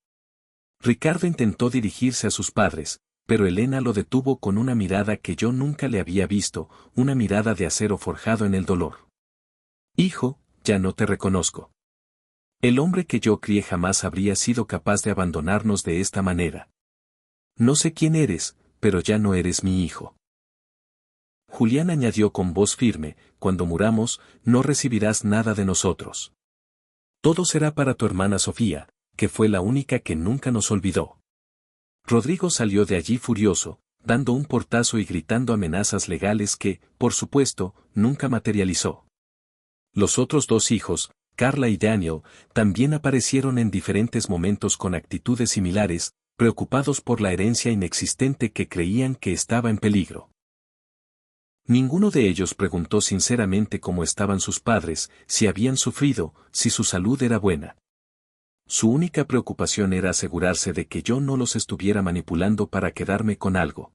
Ricardo intentó dirigirse a sus padres, pero Elena lo detuvo con una mirada que yo nunca le había visto, una mirada de acero forjado en el dolor. Hijo, ya no te reconozco. El hombre que yo crié jamás habría sido capaz de abandonarnos de esta manera. No sé quién eres, pero ya no eres mi hijo. Julián añadió con voz firme, cuando muramos, no recibirás nada de nosotros. Todo será para tu hermana Sofía, que fue la única que nunca nos olvidó. Rodrigo salió de allí furioso, dando un portazo y gritando amenazas legales que, por supuesto, nunca materializó. Los otros dos hijos, Carla y Daniel, también aparecieron en diferentes momentos con actitudes similares, preocupados por la herencia inexistente que creían que estaba en peligro. Ninguno de ellos preguntó sinceramente cómo estaban sus padres, si habían sufrido, si su salud era buena. Su única preocupación era asegurarse de que yo no los estuviera manipulando para quedarme con algo.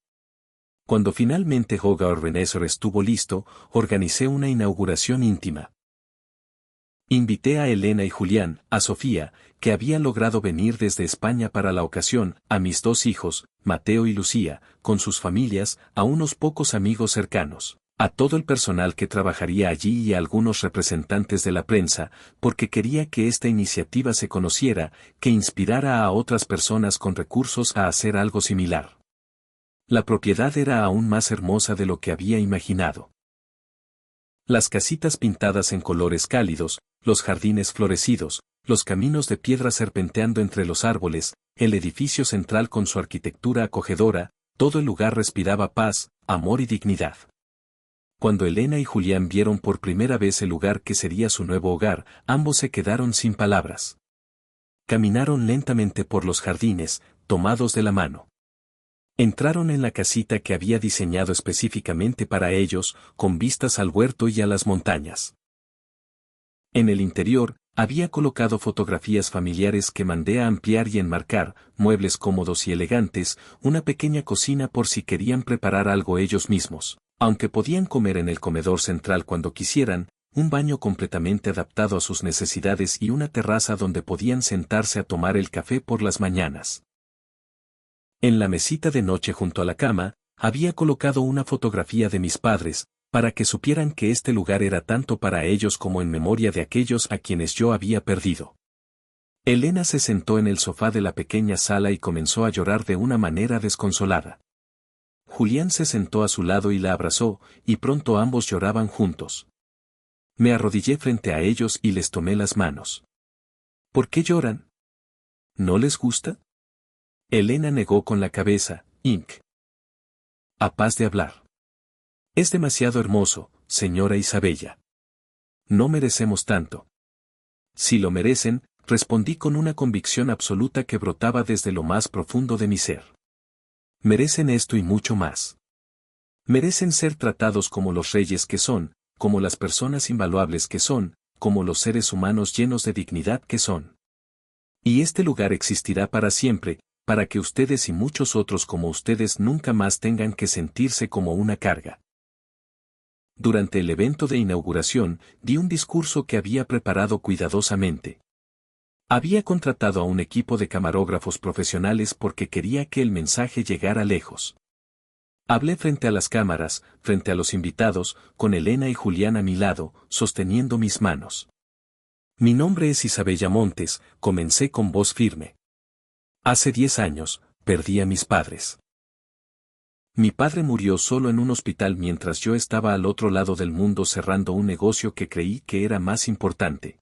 Cuando finalmente Hogar Ebenezer estuvo listo, organicé una inauguración íntima. Invité a Elena y Julián, a Sofía, que había logrado venir desde España para la ocasión, a mis dos hijos, Mateo y Lucía, con sus familias, a unos pocos amigos cercanos, a todo el personal que trabajaría allí y a algunos representantes de la prensa, porque quería que esta iniciativa se conociera, que inspirara a otras personas con recursos a hacer algo similar. La propiedad era aún más hermosa de lo que había imaginado. Las casitas pintadas en colores cálidos, los jardines florecidos, los caminos de piedra serpenteando entre los árboles, el edificio central con su arquitectura acogedora, todo el lugar respiraba paz, amor y dignidad. Cuando Elena y Julián vieron por primera vez el lugar que sería su nuevo hogar, ambos se quedaron sin palabras. Caminaron lentamente por los jardines, tomados de la mano. Entraron en la casita que había diseñado específicamente para ellos, con vistas al huerto y a las montañas. En el interior, había colocado fotografías familiares que mandé a ampliar y enmarcar, muebles cómodos y elegantes, una pequeña cocina por si querían preparar algo ellos mismos, aunque podían comer en el comedor central cuando quisieran, un baño completamente adaptado a sus necesidades y una terraza donde podían sentarse a tomar el café por las mañanas. En la mesita de noche junto a la cama, había colocado una fotografía de mis padres, para que supieran que este lugar era tanto para ellos como en memoria de aquellos a quienes yo había perdido. Elena se sentó en el sofá de la pequeña sala y comenzó a llorar de una manera desconsolada. Julián se sentó a su lado y la abrazó, y pronto ambos lloraban juntos. Me arrodillé frente a ellos y les tomé las manos. ¿Por qué lloran? ¿No les gusta? Elena negó con la cabeza, capaz de hablar. Es demasiado hermoso, señora Isabella. No merecemos tanto. Si lo merecen, respondí con una convicción absoluta que brotaba desde lo más profundo de mi ser. Merecen esto y mucho más. Merecen ser tratados como los reyes que son, como las personas invaluables que son, como los seres humanos llenos de dignidad que son. Y este lugar existirá para siempre, para que ustedes y muchos otros como ustedes nunca más tengan que sentirse como una carga. Durante el evento de inauguración, di un discurso que había preparado cuidadosamente. Había contratado a un equipo de camarógrafos profesionales porque quería que el mensaje llegara lejos. Hablé frente a las cámaras, frente a los invitados, con Elena y Julián a mi lado, sosteniendo mis manos. Mi nombre es Isabella Montes, comencé con voz firme. Hace 10 años, perdí a mis padres. Mi padre murió solo en un hospital mientras yo estaba al otro lado del mundo cerrando un negocio que creí que era más importante.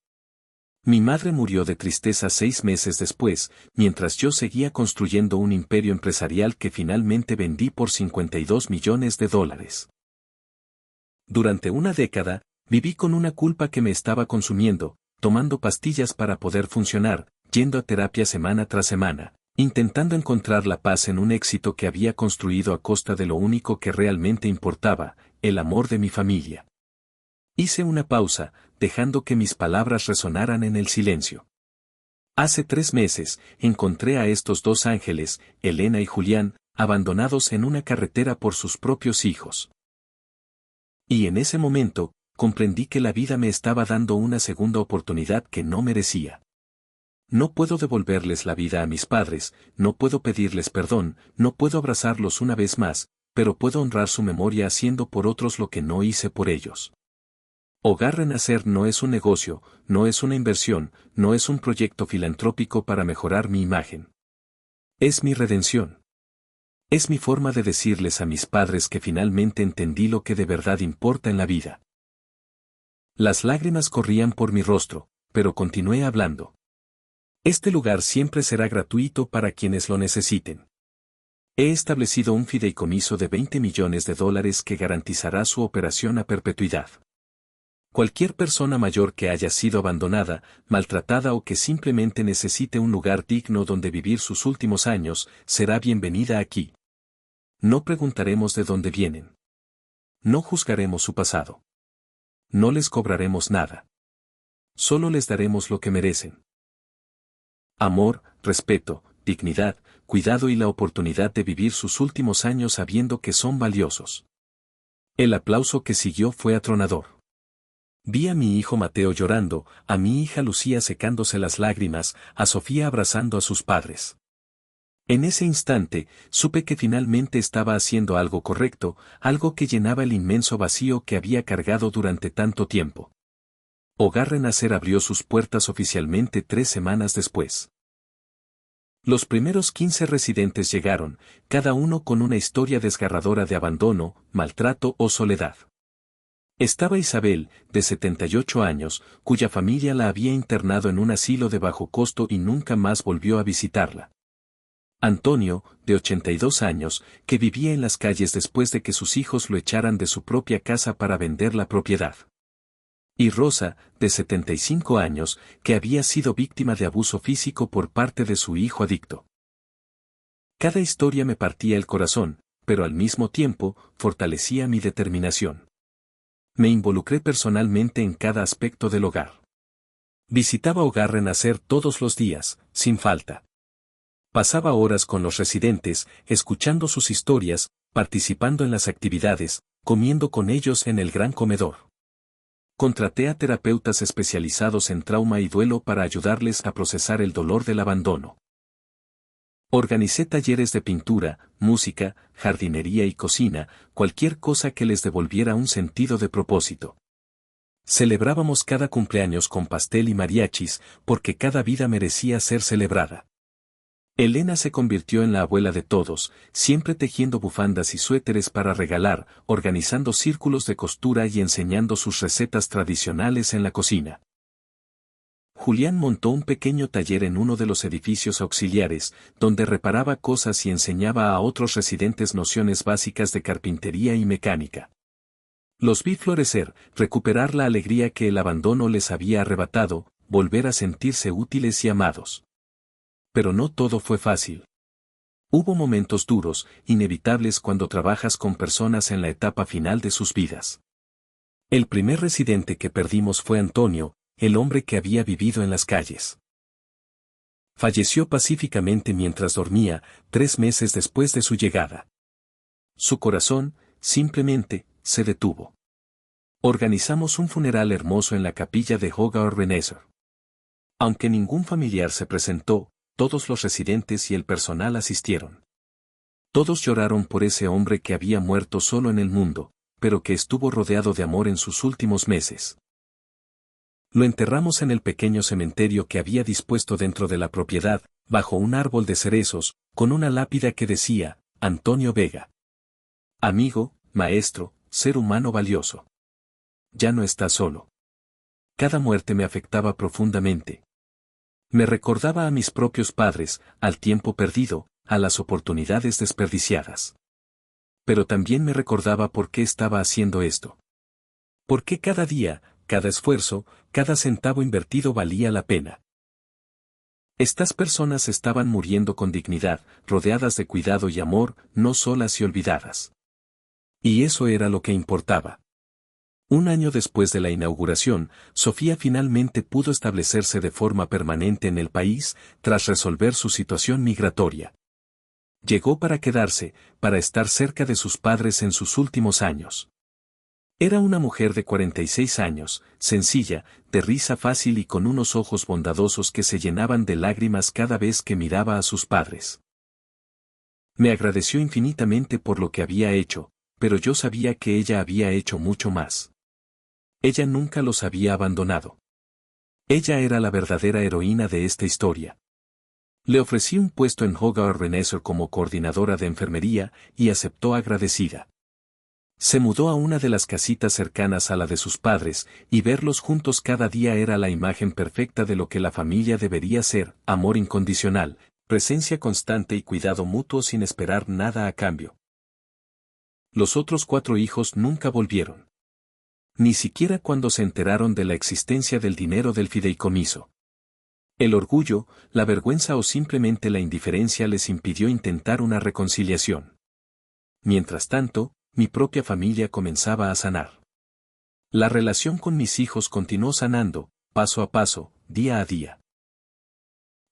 Mi madre murió de tristeza 6 meses después, mientras yo seguía construyendo un imperio empresarial que finalmente vendí por $52 millones. Durante una década, viví con una culpa que me estaba consumiendo, tomando pastillas para poder funcionar, yendo a terapia semana tras semana, intentando encontrar la paz en un éxito que había construido a costa de lo único que realmente importaba, el amor de mi familia. Hice una pausa, dejando que mis palabras resonaran en el silencio. Hace 3 meses, encontré a estos 2 ángeles, Elena y Julián, abandonados en una carretera por sus propios hijos. Y en ese momento, comprendí que la vida me estaba dando una segunda oportunidad que no merecía. No puedo devolverles la vida a mis padres, no puedo pedirles perdón, no puedo abrazarlos una vez más, pero puedo honrar su memoria haciendo por otros lo que no hice por ellos. Hogar Renacer no es un negocio, no es una inversión, no es un proyecto filantrópico para mejorar mi imagen. Es mi redención. Es mi forma de decirles a mis padres que finalmente entendí lo que de verdad importa en la vida. Las lágrimas corrían por mi rostro, pero continué hablando. Este lugar siempre será gratuito para quienes lo necesiten. He establecido un fideicomiso de $20 millones que garantizará su operación a perpetuidad. Cualquier persona mayor que haya sido abandonada, maltratada o que simplemente necesite un lugar digno donde vivir sus últimos años, será bienvenida aquí. No preguntaremos de dónde vienen. No juzgaremos su pasado. No les cobraremos nada. Solo les daremos lo que merecen. Amor, respeto, dignidad, cuidado y la oportunidad de vivir sus últimos años sabiendo que son valiosos. El aplauso que siguió fue atronador. Vi a mi hijo Mateo llorando, a mi hija Lucía secándose las lágrimas, a Sofía abrazando a sus padres. En ese instante, supe que finalmente estaba haciendo algo correcto, algo que llenaba el inmenso vacío que había cargado durante tanto tiempo. Hogar Renacer abrió sus puertas oficialmente 3 semanas después. Los primeros 15 residentes llegaron, cada uno con una historia desgarradora de abandono, maltrato o soledad. Estaba Isabel, de 78 años, cuya familia la había internado en un asilo de bajo costo y nunca más volvió a visitarla. Antonio, de 82 años, que vivía en las calles después de que sus hijos lo echaran de su propia casa para vender la propiedad. Y Rosa, de 75 años, que había sido víctima de abuso físico por parte de su hijo adicto. Cada historia me partía el corazón, pero al mismo tiempo, fortalecía mi determinación. Me involucré personalmente en cada aspecto del hogar. Visitaba Hogar Renacer todos los días, sin falta. Pasaba horas con los residentes, escuchando sus historias, participando en las actividades, comiendo con ellos en el gran comedor. Contraté a terapeutas especializados en trauma y duelo para ayudarles a procesar el dolor del abandono. Organicé talleres de pintura, música, jardinería y cocina, cualquier cosa que les devolviera un sentido de propósito. Celebrábamos cada cumpleaños con pastel y mariachis, porque cada vida merecía ser celebrada. Elena se convirtió en la abuela de todos, siempre tejiendo bufandas y suéteres para regalar, organizando círculos de costura y enseñando sus recetas tradicionales en la cocina. Julián montó un pequeño taller en uno de los edificios auxiliares, donde reparaba cosas y enseñaba a otros residentes nociones básicas de carpintería y mecánica. Los vi florecer, recuperar la alegría que el abandono les había arrebatado, volver a sentirse útiles y amados. Pero no todo fue fácil. Hubo momentos duros, inevitables cuando trabajas con personas en la etapa final de sus vidas. El primer residente que perdimos fue Antonio, el hombre que había vivido en las calles. Falleció pacíficamente mientras dormía, 3 meses después de su llegada. Su corazón, simplemente, se detuvo. Organizamos un funeral hermoso en la capilla de Hogar Renacer. Aunque ningún familiar se presentó, todos los residentes y el personal asistieron. Todos lloraron por ese hombre que había muerto solo en el mundo, pero que estuvo rodeado de amor en sus últimos meses. Lo enterramos en el pequeño cementerio que había dispuesto dentro de la propiedad, bajo un árbol de cerezos, con una lápida que decía, Antonio Vega. Amigo, maestro, ser humano valioso. Ya no está solo. Cada muerte me afectaba profundamente. Me recordaba a mis propios padres, al tiempo perdido, a las oportunidades desperdiciadas. Pero también me recordaba por qué estaba haciendo esto. ¿Por qué cada día, cada esfuerzo, cada centavo invertido valía la pena. Estas personas estaban muriendo con dignidad, rodeadas de cuidado y amor, no solas y olvidadas. Y eso era lo que importaba. Un año después de la inauguración, Sofía finalmente pudo establecerse de forma permanente en el país, tras resolver su situación migratoria. Llegó para quedarse, para estar cerca de sus padres en sus últimos años. Era una mujer de 46 años, sencilla, de risa fácil y con unos ojos bondadosos que se llenaban de lágrimas cada vez que miraba a sus padres. Me agradeció infinitamente por lo que había hecho, pero yo sabía que ella había hecho mucho más. Ella nunca los había abandonado. Ella era la verdadera heroína de esta historia. Le ofrecí un puesto en Hogar Renessor como coordinadora de enfermería y aceptó agradecida. Se mudó a una de las casitas cercanas a la de sus padres, y verlos juntos cada día era la imagen perfecta de lo que la familia debería ser: amor incondicional, presencia constante y cuidado mutuo sin esperar nada a cambio. Los otros 4 hijos nunca volvieron. Ni siquiera cuando se enteraron de la existencia del dinero del fideicomiso. El orgullo, la vergüenza o simplemente la indiferencia les impidió intentar una reconciliación. Mientras tanto, mi propia familia comenzaba a sanar. La relación con mis hijos continuó sanando, paso a paso, día a día.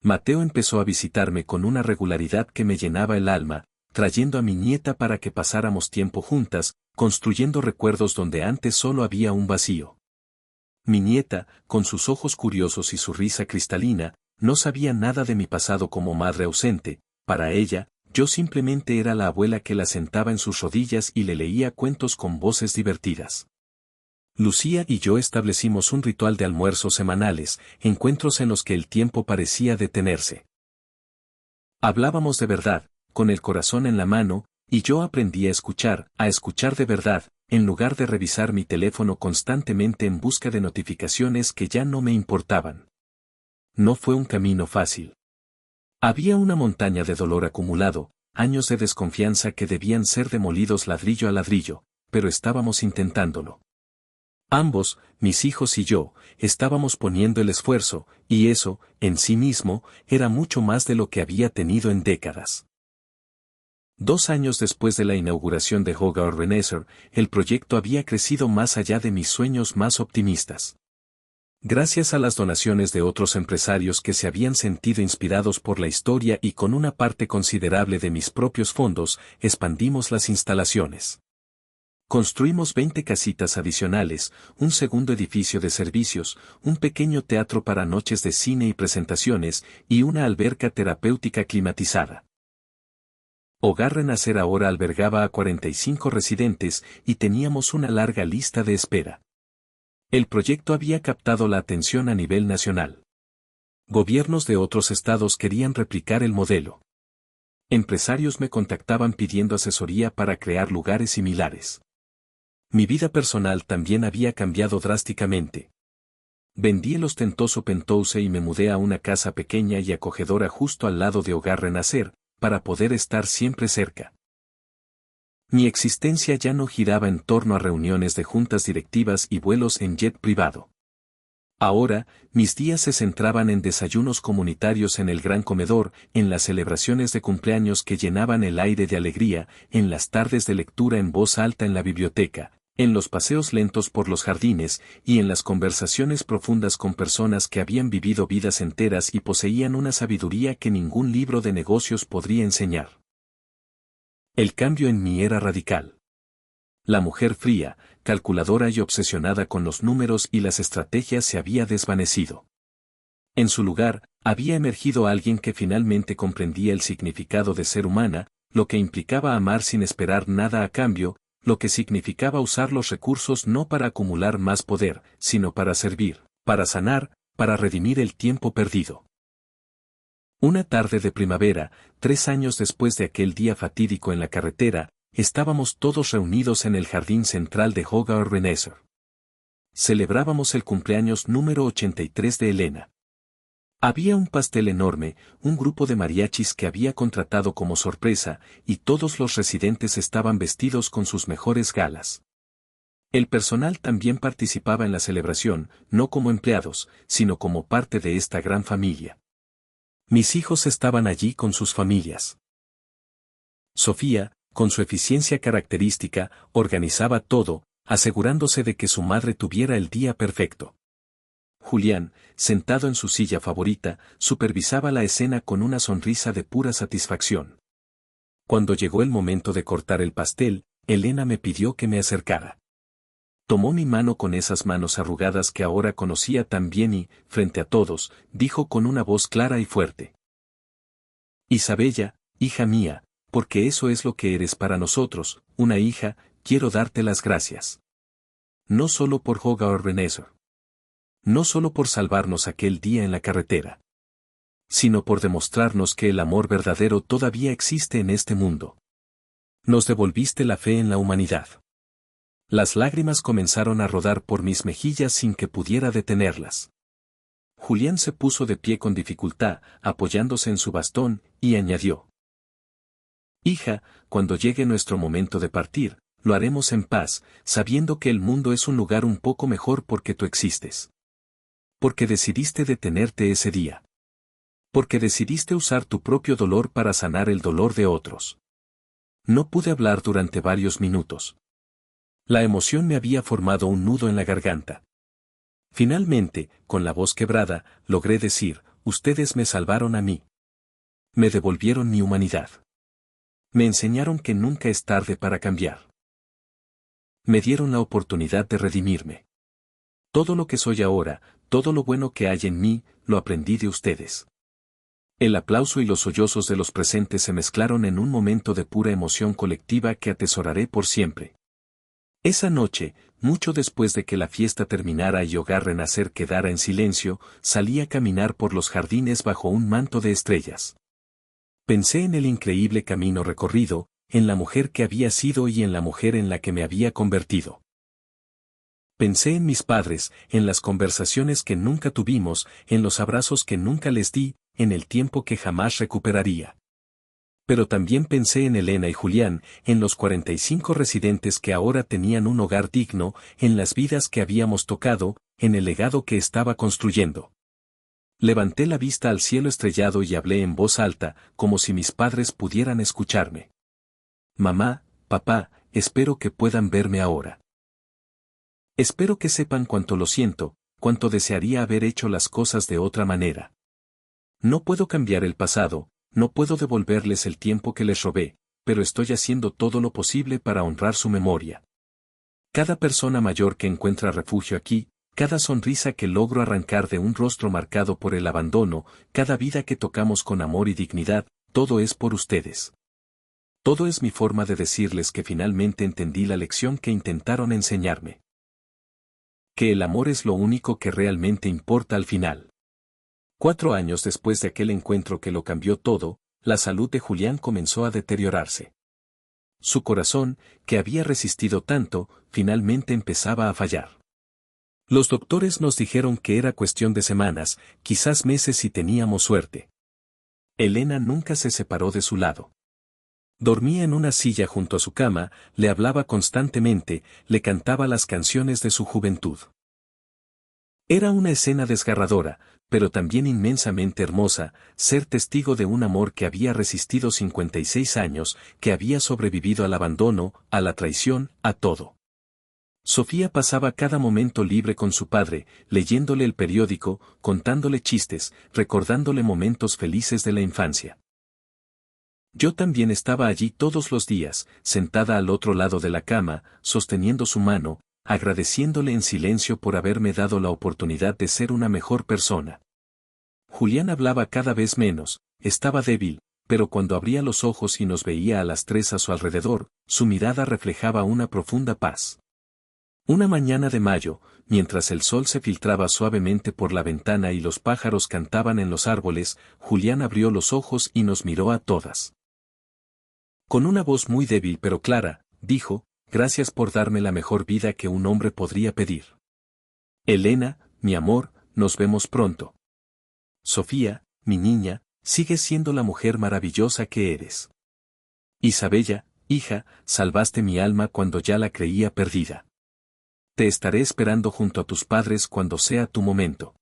Mateo empezó a visitarme con una regularidad que me llenaba el alma, trayendo a mi nieta para que pasáramos tiempo juntas, construyendo recuerdos donde antes solo había un vacío. Mi nieta, con sus ojos curiosos y su risa cristalina, no sabía nada de mi pasado como madre ausente. Para ella, yo simplemente era la abuela que la sentaba en sus rodillas y le leía cuentos con voces divertidas. Lucía y yo establecimos un ritual de almuerzos semanales, encuentros en los que el tiempo parecía detenerse. Hablábamos de verdad, con el corazón en la mano, y yo aprendí a escuchar de verdad, en lugar de revisar mi teléfono constantemente en busca de notificaciones que ya no me importaban. No fue un camino fácil. Había una montaña de dolor acumulado, años de desconfianza que debían ser demolidos ladrillo a ladrillo, pero estábamos intentándolo. Ambos, mis hijos y yo, estábamos poniendo el esfuerzo, y eso, en sí mismo, era mucho más de lo que había tenido en décadas. 2 años después de la inauguración de Hogar Renessor, el proyecto había crecido más allá de mis sueños más optimistas. Gracias a las donaciones de otros empresarios que se habían sentido inspirados por la historia y con una parte considerable de mis propios fondos, expandimos las instalaciones. Construimos 20 casitas adicionales, un segundo edificio de servicios, un pequeño teatro para noches de cine y presentaciones, y una alberca terapéutica climatizada. Hogar Renacer ahora albergaba a 45 residentes y teníamos una larga lista de espera. El proyecto había captado la atención a nivel nacional. Gobiernos de otros estados querían replicar el modelo. Empresarios me contactaban pidiendo asesoría para crear lugares similares. Mi vida personal también había cambiado drásticamente. Vendí el ostentoso penthouse y me mudé a una casa pequeña y acogedora justo al lado de Hogar Renacer, para poder estar siempre cerca. Mi existencia ya no giraba en torno a reuniones de juntas directivas y vuelos en jet privado. Ahora, mis días se centraban en desayunos comunitarios en el gran comedor, en las celebraciones de cumpleaños que llenaban el aire de alegría, en las tardes de lectura en voz alta en la biblioteca, en los paseos lentos por los jardines, y en las conversaciones profundas con personas que habían vivido vidas enteras y poseían una sabiduría que ningún libro de negocios podría enseñar. El cambio en mí era radical. La mujer fría, calculadora y obsesionada con los números y las estrategias se había desvanecido. En su lugar, había emergido alguien que finalmente comprendía el significado de ser humana, lo que implicaba amar sin esperar nada a cambio, lo que significaba usar los recursos no para acumular más poder, sino para servir, para sanar, para redimir el tiempo perdido. Una tarde de primavera, 3 años después de aquel día fatídico en la carretera, estábamos todos reunidos en el jardín central de Hogar Renessor. Celebrábamos el cumpleaños número 83 de Elena. Había un pastel enorme, un grupo de mariachis que había contratado como sorpresa, y todos los residentes estaban vestidos con sus mejores galas. El personal también participaba en la celebración, no como empleados, sino como parte de esta gran familia. Mis hijos estaban allí con sus familias. Sofía, con su eficiencia característica, organizaba todo, asegurándose de que su madre tuviera el día perfecto. Julián, sentado en su silla favorita, supervisaba la escena con una sonrisa de pura satisfacción. Cuando llegó el momento de cortar el pastel, Elena me pidió que me acercara. Tomó mi mano con esas manos arrugadas que ahora conocía tan bien y, frente a todos, dijo con una voz clara y fuerte: Isabella, hija mía, porque eso es lo que eres para nosotros, una hija, quiero darte las gracias. No solo por Hogar Renésor. No solo por salvarnos aquel día en la carretera. Sino por demostrarnos que el amor verdadero todavía existe en este mundo. Nos devolviste la fe en la humanidad. Las lágrimas comenzaron a rodar por mis mejillas sin que pudiera detenerlas. Julián se puso de pie con dificultad, apoyándose en su bastón, y añadió: Hija, cuando llegue nuestro momento de partir, lo haremos en paz, sabiendo que el mundo es un lugar un poco mejor porque tú existes. Porque decidiste detenerte ese día. Porque decidiste usar tu propio dolor para sanar el dolor de otros. No pude hablar durante varios minutos. La emoción me había formado un nudo en la garganta. Finalmente, con la voz quebrada, logré decir: ustedes me salvaron a mí. Me devolvieron mi humanidad. Me enseñaron que nunca es tarde para cambiar. Me dieron la oportunidad de redimirme. Todo lo que soy ahora, todo lo bueno que hay en mí, lo aprendí de ustedes. El aplauso y los sollozos de los presentes se mezclaron en un momento de pura emoción colectiva que atesoraré por siempre. Esa noche, mucho después de que la fiesta terminara y Hogar Renacer quedara en silencio, salí a caminar por los jardines bajo un manto de estrellas. Pensé en el increíble camino recorrido, en la mujer que había sido y en la mujer en la que me había convertido. Pensé en mis padres, en las conversaciones que nunca tuvimos, en los abrazos que nunca les di, en el tiempo que jamás recuperaría. Pero también pensé en Elena y Julián, en los 45 residentes que ahora tenían un hogar digno, en las vidas que habíamos tocado, en el legado que estaba construyendo. Levanté la vista al cielo estrellado y hablé en voz alta, como si mis padres pudieran escucharme. Mamá, papá, espero que puedan verme ahora. Espero que sepan cuánto lo siento, cuánto desearía haber hecho las cosas de otra manera. No puedo cambiar el pasado, no puedo devolverles el tiempo que les robé, pero estoy haciendo todo lo posible para honrar su memoria. Cada persona mayor que encuentra refugio aquí, cada sonrisa que logro arrancar de un rostro marcado por el abandono, cada vida que tocamos con amor y dignidad, todo es por ustedes. Todo es mi forma de decirles que finalmente entendí la lección que intentaron enseñarme. Que el amor es lo único que realmente importa al final. 4 años después de aquel encuentro que lo cambió todo, la salud de Julián comenzó a deteriorarse. Su corazón, que había resistido tanto, finalmente empezaba a fallar. Los doctores nos dijeron que era cuestión de semanas, quizás meses si teníamos suerte. Elena nunca se separó de su lado. Dormía en una silla junto a su cama, le hablaba constantemente, le cantaba las canciones de su juventud. Era una escena desgarradora, pero también inmensamente hermosa, ser testigo de un amor que había resistido 56 años, que había sobrevivido al abandono, a la traición, a todo. Sofía pasaba cada momento libre con su padre, leyéndole el periódico, contándole chistes, recordándole momentos felices de la infancia. Yo también estaba allí todos los días, sentada al otro lado de la cama, sosteniendo su mano, agradeciéndole en silencio por haberme dado la oportunidad de ser una mejor persona. Julián hablaba cada vez menos, estaba débil, pero cuando abría los ojos y nos veía a las tres a su alrededor, su mirada reflejaba una profunda paz. Una mañana de mayo, mientras el sol se filtraba suavemente por la ventana y los pájaros cantaban en los árboles, Julián abrió los ojos y nos miró a todas. Con una voz muy débil pero clara, dijo: gracias por darme la mejor vida que un hombre podría pedir. Elena, mi amor, nos vemos pronto. Sofía, mi niña, sigues siendo la mujer maravillosa que eres. Isabella, hija, salvaste mi alma cuando ya la creía perdida. te estaré esperando junto a tus padres cuando sea tu momento.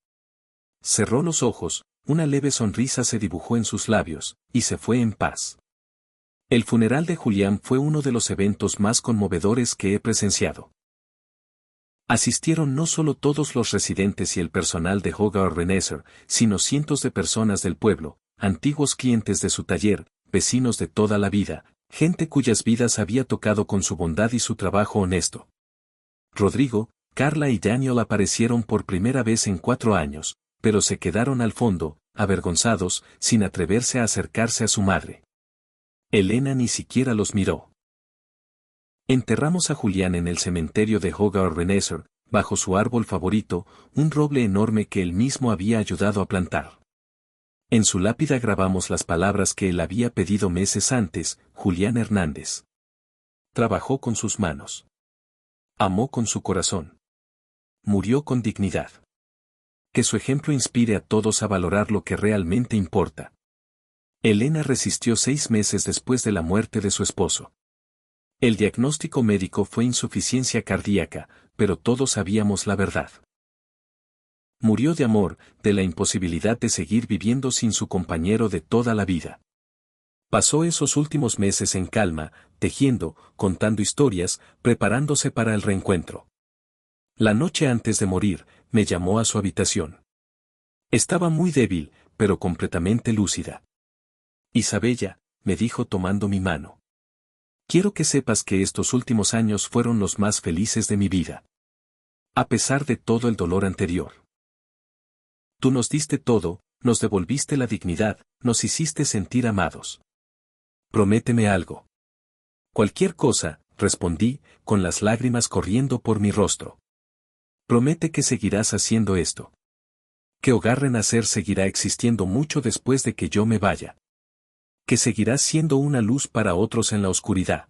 Cerró los ojos, una leve sonrisa se dibujó en sus labios, y se fue en paz. El funeral de Julián fue uno de los eventos más conmovedores que he presenciado. Asistieron no solo todos los residentes y el personal de Hogar Renasser, sino cientos de personas del pueblo, antiguos clientes de su taller, vecinos de toda la vida, gente cuyas vidas había tocado con su bondad y su trabajo honesto. Rodrigo, Carla y Daniel aparecieron por primera vez en 4 años, pero se quedaron al fondo, avergonzados, sin atreverse a acercarse a su madre. Elena ni siquiera los miró. Enterramos a Julián en el cementerio de Hogar Renasser, bajo su árbol favorito, un roble enorme que él mismo había ayudado a plantar. En su lápida grabamos las palabras que él había pedido meses antes: Julián Hernández. Trabajó con sus manos. Amó con su corazón. Murió con dignidad. Que su ejemplo inspire a todos a valorar lo que realmente importa. Elena resistió 6 meses después de la muerte de su esposo. El diagnóstico médico fue insuficiencia cardíaca, pero todos sabíamos la verdad. Murió de amor, de la imposibilidad de seguir viviendo sin su compañero de toda la vida. Pasó esos últimos meses en calma, tejiendo, contando historias, preparándose para el reencuentro. La noche antes de morir, me llamó a su habitación. Estaba muy débil, pero completamente lúcida. Isabella, me dijo tomando mi mano. Quiero que sepas que estos últimos años fueron los más felices de mi vida. A pesar de todo el dolor anterior. Tú nos diste todo, nos devolviste la dignidad, nos hiciste sentir amados. Prométeme algo. Cualquier cosa, respondí, con las lágrimas corriendo por mi rostro. Promete que seguirás haciendo esto. Que Hogar Renasser seguirá existiendo mucho después de que yo me vaya. Que seguirás siendo una luz para otros en la oscuridad.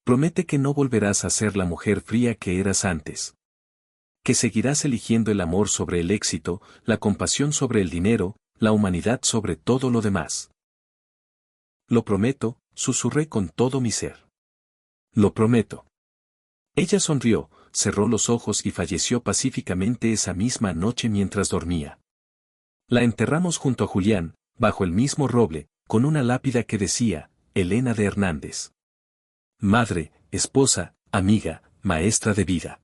Promete que no volverás a ser la mujer fría que eras antes. Que seguirás eligiendo el amor sobre el éxito, la compasión sobre el dinero, la humanidad sobre todo lo demás. Lo prometo, susurré con todo mi ser. Lo prometo. Ella sonrió, cerró los ojos y falleció pacíficamente esa misma noche mientras dormía. La enterramos junto a Julián, bajo el mismo roble, con una lápida que decía: Elena de Hernández. Madre, esposa, amiga, maestra de vida.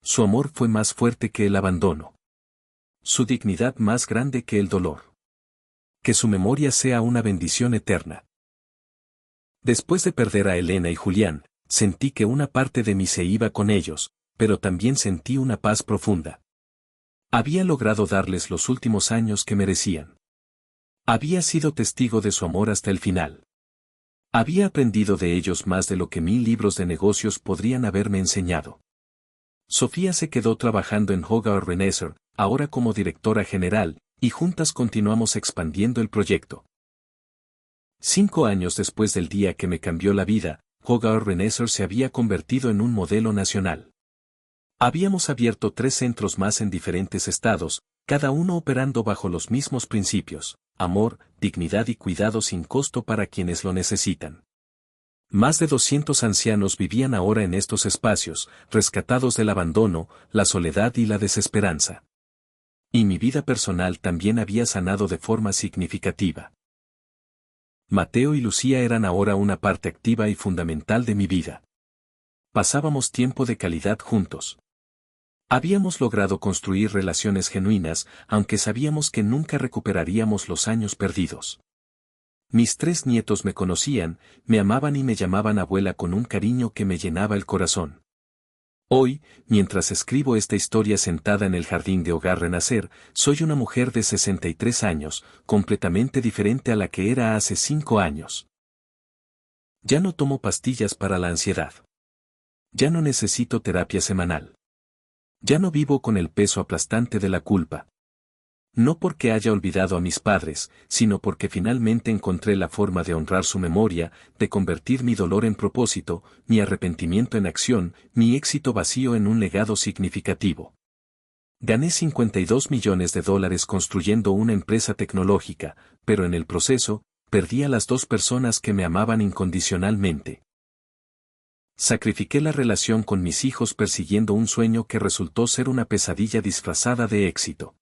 Su amor fue más fuerte que el abandono. Su dignidad más grande que el dolor. Que su memoria sea una bendición eterna. Después de perder a Elena y Julián, sentí que una parte de mí se iba con ellos, pero también sentí una paz profunda. Había logrado darles los últimos años que merecían. Había sido testigo de su amor hasta el final. Había aprendido de ellos más de lo que 1000 libros de negocios podrían haberme enseñado. Sofía se quedó trabajando en Hogar Renasser, ahora como directora general, y juntas continuamos expandiendo el proyecto. 5 años después del día que me cambió la vida, Hogar Renasser se había convertido en un modelo nacional. Habíamos abierto 3 centros más en diferentes estados, cada uno operando bajo los mismos principios: amor, dignidad y cuidado sin costo para quienes lo necesitan. Más de 200 ancianos vivían ahora en estos espacios, rescatados del abandono, la soledad y la desesperanza. Y mi vida personal también había sanado de forma significativa. Mateo y Lucía eran ahora una parte activa y fundamental de mi vida. Pasábamos tiempo de calidad juntos. Habíamos logrado construir relaciones genuinas, aunque sabíamos que nunca recuperaríamos los años perdidos. Mis 3 nietos me conocían, me amaban y me llamaban abuela con un cariño que me llenaba el corazón. Hoy, mientras escribo esta historia sentada en el jardín de Hogar Renasser, soy una mujer de 63 años, completamente diferente a la que era hace 5 años. Ya no tomo pastillas para la ansiedad. Ya no necesito terapia semanal. Ya no vivo con el peso aplastante de la culpa. No porque haya olvidado a mis padres, sino porque finalmente encontré la forma de honrar su memoria, de convertir mi dolor en propósito, mi arrepentimiento en acción, mi éxito vacío en un legado significativo. Gané $52 millones construyendo una empresa tecnológica, pero en el proceso, perdí a las 2 personas que me amaban incondicionalmente. Sacrifiqué la relación con mis hijos persiguiendo un sueño que resultó ser una pesadilla disfrazada de éxito.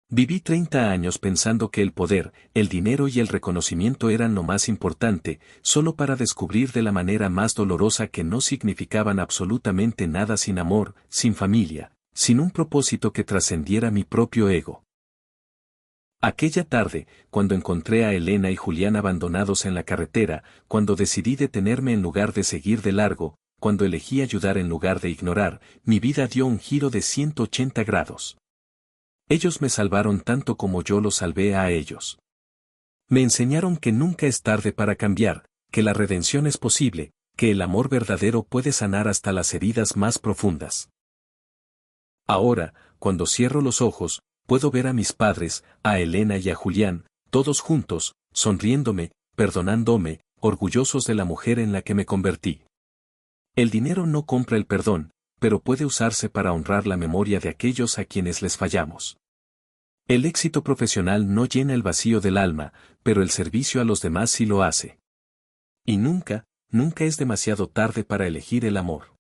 Viví 30 años pensando que el poder, el dinero y el reconocimiento eran lo más importante, solo para descubrir de la manera más dolorosa que no significaban absolutamente nada sin amor, sin familia, sin un propósito que trascendiera mi propio ego. Aquella tarde, cuando encontré a Elena y Julián abandonados en la carretera, cuando decidí detenerme en lugar de seguir de largo, cuando elegí ayudar en lugar de ignorar, mi vida dio un giro de 180 grados. Ellos me salvaron tanto como yo los salvé a ellos. Me enseñaron que nunca es tarde para cambiar, que la redención es posible, que el amor verdadero puede sanar hasta las heridas más profundas. Ahora, cuando cierro los ojos, puedo ver a mis padres, a Elena y a Julián, todos juntos, sonriéndome, perdonándome, orgullosos de la mujer en la que me convertí. El dinero no compra el perdón, pero puede usarse para honrar la memoria de aquellos a quienes les fallamos. El éxito profesional no llena el vacío del alma, pero el servicio a los demás sí lo hace. Y nunca, nunca es demasiado tarde para elegir el amor.